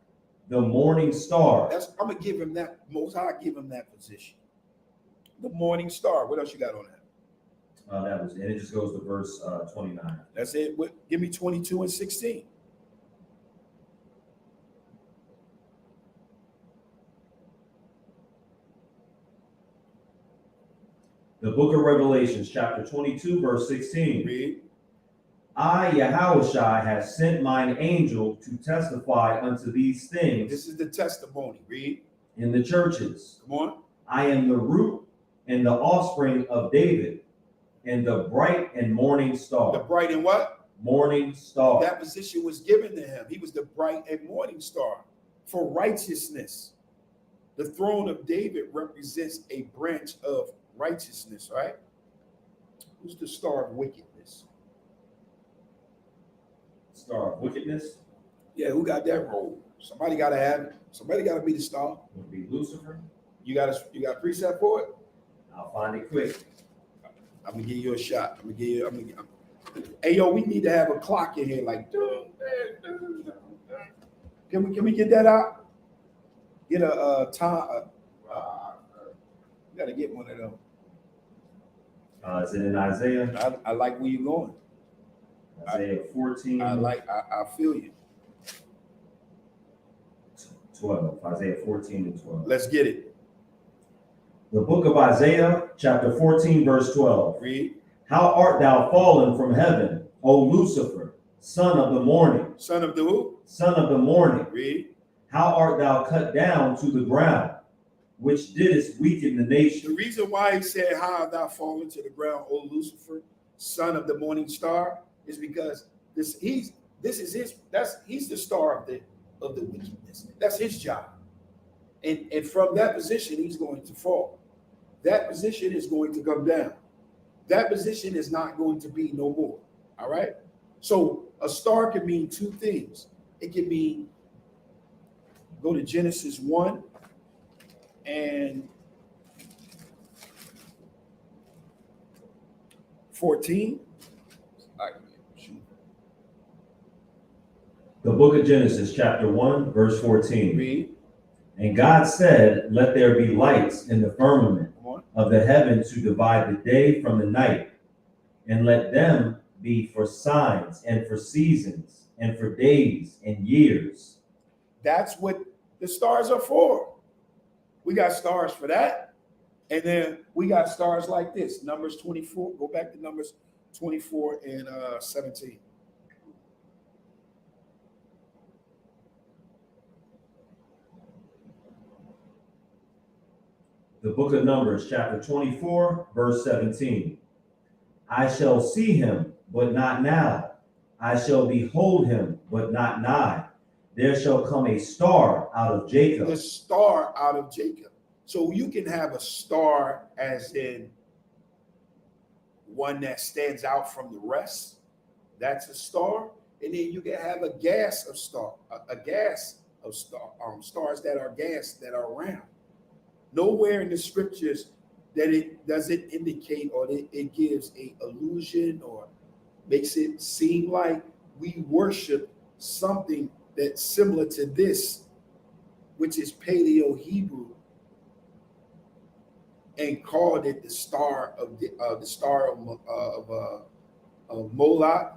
The morning star. I'm gonna give him that. Most High give him that position. The morning star. What else you got on that? That was, and it just goes to verse 29. That's it. Give me 22 and 16. The book of Revelations, chapter 22, verse 16. Read. I, Yahushua, have sent mine angel to testify unto these things This is the testimony. Read. in the churches. Come on. I am the root and the offspring of David, and the bright and morning The star. bright and what? Morning star. That position was given to him. He was the bright and morning star for righteousness. The throne of David represents a branch of righteousness, right? Who's the star of wickedness? Star of wickedness Yeah, who got that role? Somebody got to have it. Somebody got to be the star. would be Lucifer. You got precept for it? I'll find it quick. I'm gonna give you a shot. Hey, yo, we need to have a clock in here, like. Can we get that out? Get a time. You gotta get one of them. Is it in Isaiah? I like where you're going. Isaiah 14. I feel you. 12. Isaiah 14 and 12. Let's get it. The book of Isaiah, chapter 14, verse 12. Read. How art thou fallen from heaven, O Lucifer, son of the morning? Son of the who? Son of the morning. Read. How art thou cut down to the ground, which didst weaken the The nation? reason why he said, "How have thou fallen to the ground, O Lucifer, son of the morning star," is because he's the star of the wickedness. That's his job, and from that position he's going to fall. That position is going to come down. That position is not going to be no more. All right. So a star can mean two things. It can mean, go to Genesis 1 and 14. The book of Genesis, chapter 1, verse 14. Read. And God said, let there be lights in the firmament of the heaven to divide the day from the night, and let them be for signs and for seasons and for days and years. That's what the stars are for. We got stars for that. And then we got stars like this. Numbers 24. Go back to Numbers 24 and 17. The book of Numbers, chapter 24, verse 17. I shall see him, but not now. I shall behold him, but not nigh. There shall come a star out of Jacob. The star out of Jacob. So you can have a star as in one that stands out from the rest. That's a star. And then you can have a gas of stars that are gas that are round. Nowhere in the scriptures that it doesn't indicate or it gives a illusion or makes it seem like we worship something that's similar to this, which is Paleo Hebrew, and called it the star of Molech.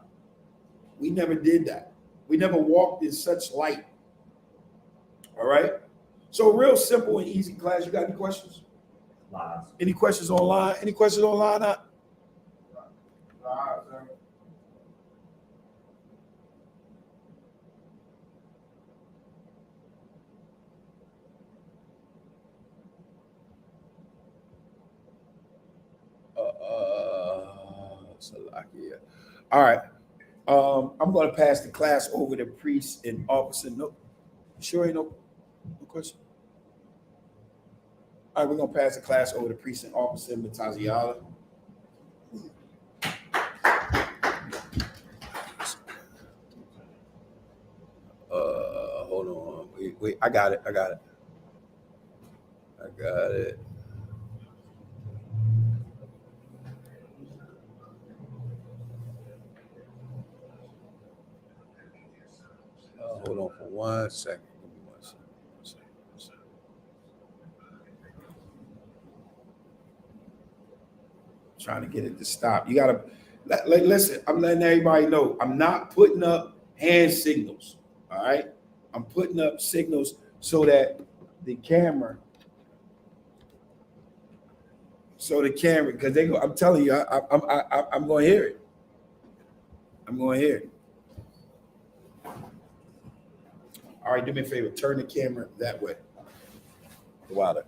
We never did that. We never walked in such light. All right. So real simple and easy class. You got any questions? Lies. Any questions online? Any questions online? Salakia. All right. I'm going to pass the class over to priest and officer. No, sure ain't no question. All right, we're going to pass the class over to priest and officer Mataziala. Hold on. Wait. I got it. Hold on for 1 second. Give me 1 second. Trying to get it to stop. You gotta listen. I'm letting everybody know I'm not putting up hand signals. All right, I'm putting up signals so that the camera, because they go. I'm telling you, I'm going to hear it. I'm going to hear it. All right, do me a favor. Turn the camera that way. Wilder.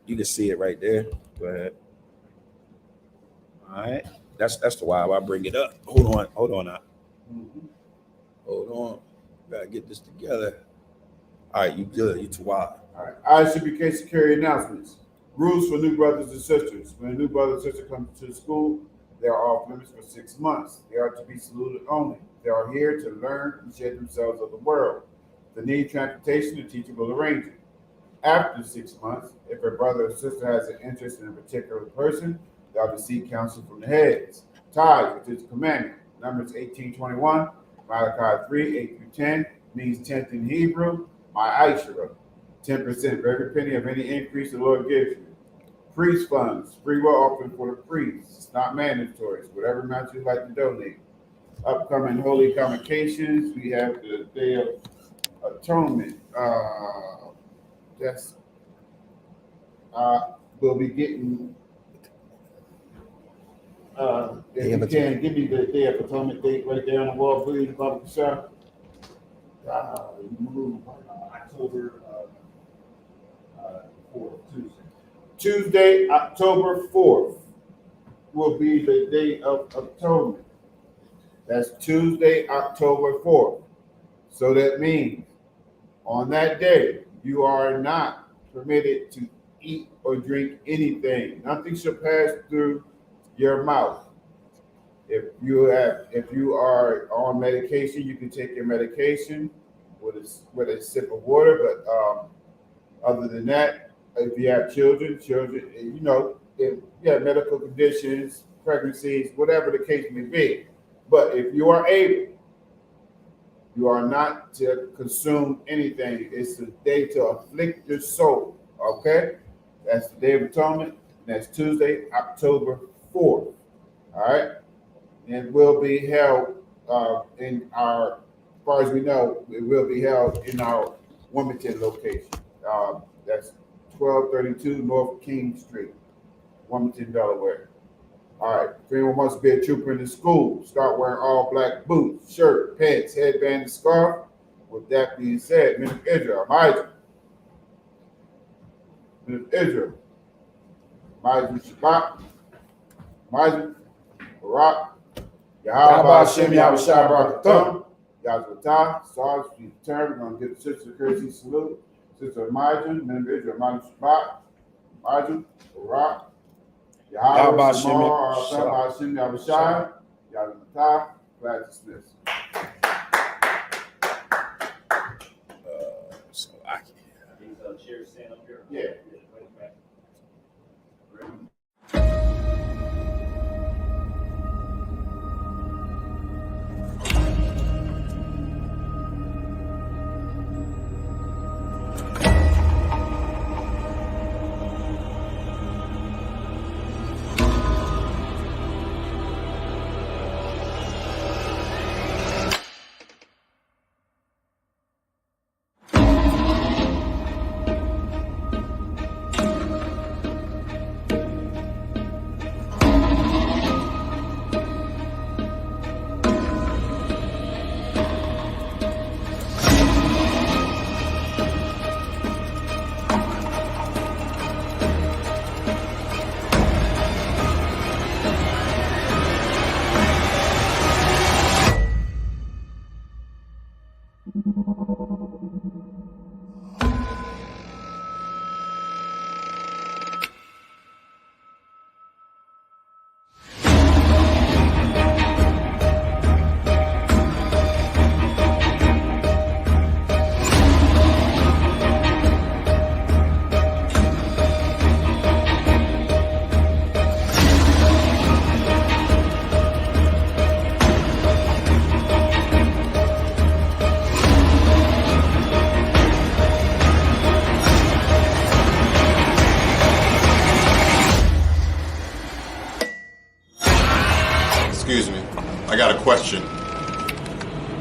You can see it right there. Go ahead. All right. That's the why I bring it up. Hold on now. Hold on. Gotta get this together. All right, you good. You too wild. All right. ISUBK security announcements. Rules for new brothers and sisters. When a new brother and sister comes to the school, they are off limits for 6 months. They are to be saluted only. They are here to learn and shed themselves of the world. If they need transportation, the teacher will arrange it. After 6 months, if a brother or sister has an interest in a particular person, they are to seek counsel from the heads. Tithe, which is a commandment. Numbers 18:21, Malachi 3:8-10, means 10th in Hebrew, my Aishara. 10% of every penny of any increase the Lord gives you. Priest funds, free will offering for the priests. It's not mandatory. It's whatever amount you'd like to donate. Upcoming holy convocations, we have the Day of Atonement. We'll be getting. If you can give me the Day of Atonement date right there on the wall, please, Baba Kashar. October 4th, Tuesday. Tuesday, October 4th will be the Day of Atonement. That's Tuesday, October 4th. So that means on that day, you are not permitted to eat or drink anything. Nothing shall pass through your mouth. If you are on medication, you can take your medication with a sip of water. But other than that, if you have children, if you have medical conditions, pregnancies, whatever the case may be. But if you are able, you are not to consume anything. It's the day to afflict your soul. Okay? That's the Day of Atonement. And that's Tuesday, October 4th. All right? And will be held in our, as far as we know, it will be held in our Wilmington location. That's 1232 North King Street, Wilmington, Delaware. All right, if anyone wants to be a trooper in the school, start wearing all black boots, shirt, pants, headband, and scarf. With that being said, Men of Israel, Elijah. Men of Israel, Elijah Shabbat, Elijah, Barak, Yahweh Hashem, Yahweh Shai Barakatam, Yahweh Stars, please turn. We're going to give the sister a courtesy salute. Sister Elijah, Men of Israel, Elijah Shabbat, Elijah, Barak, Yahweh Hashem, Yahweh Hashem, Yahweh Shai, Yahweh Matah, glad to dismiss. So I can. These chairs stand up here. Yeah. Ready?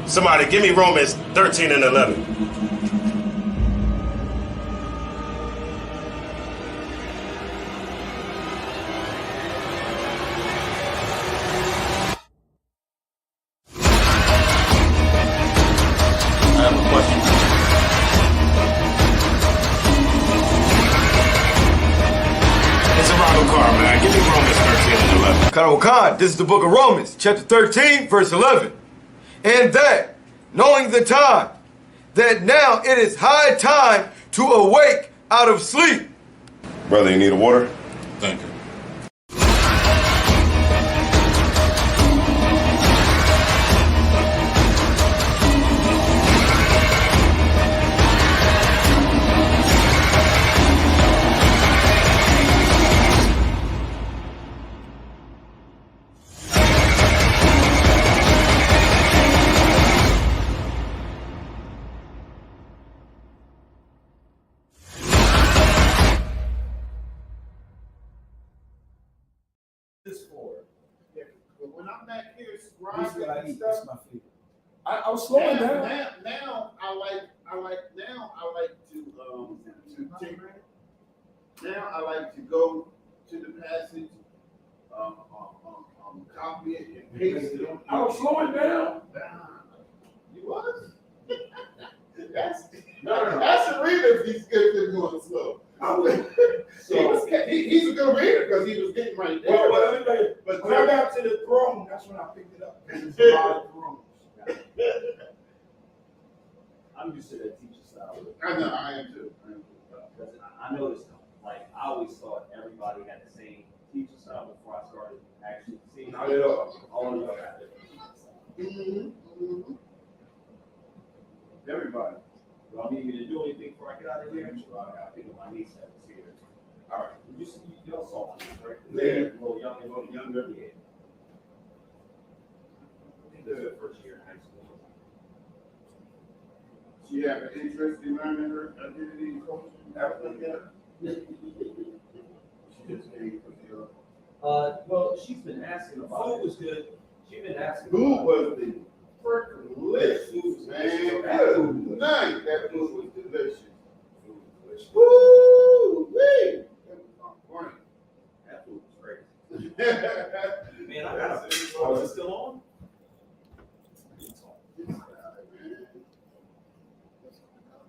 Somebody give me Romans 13 and 11. I have a question. It's a Ronald car, man. Give me Romans 13 and 11. Khan, this is the book of Romans, chapter 13, verse 11. And that, knowing the time, that now it is high time to awake out of sleep. Brother, you need a water? Thank you. This for. Yeah, but when I'm back here This is what scribing I and eat. stuff, That's my favorite. I was slowing down. now I like to take. Now I like to go to the passage, copy it and paste it. I was slowing down. You was? That's No. that's a reader if he's good at going slow. He's a good reader because he was getting right there. But when I got to the throne, that's when I picked it up. It's a lot of thrones. I'm used to that teacher style. I know, I am too. Because I noticed, like, I always thought everybody had the same teacher style before I started actually seeing. Not at all. All of them had different teacher styles. Everybody. Do I need me to do anything before I get out of here? I think my niece that was here. All right. Y'all saw my niece, right? Yeah. A little younger. Yeah. I think this is her first year in high school. She have an interest in learning her identity and culture. Well, she's been asking about it. Food was good. She's been asking. Food about was the freaking delicious, man. Good night. That food was delicious. Woo wee! That was on point. That food was crazy. Man, I got a. Oh, is it still on?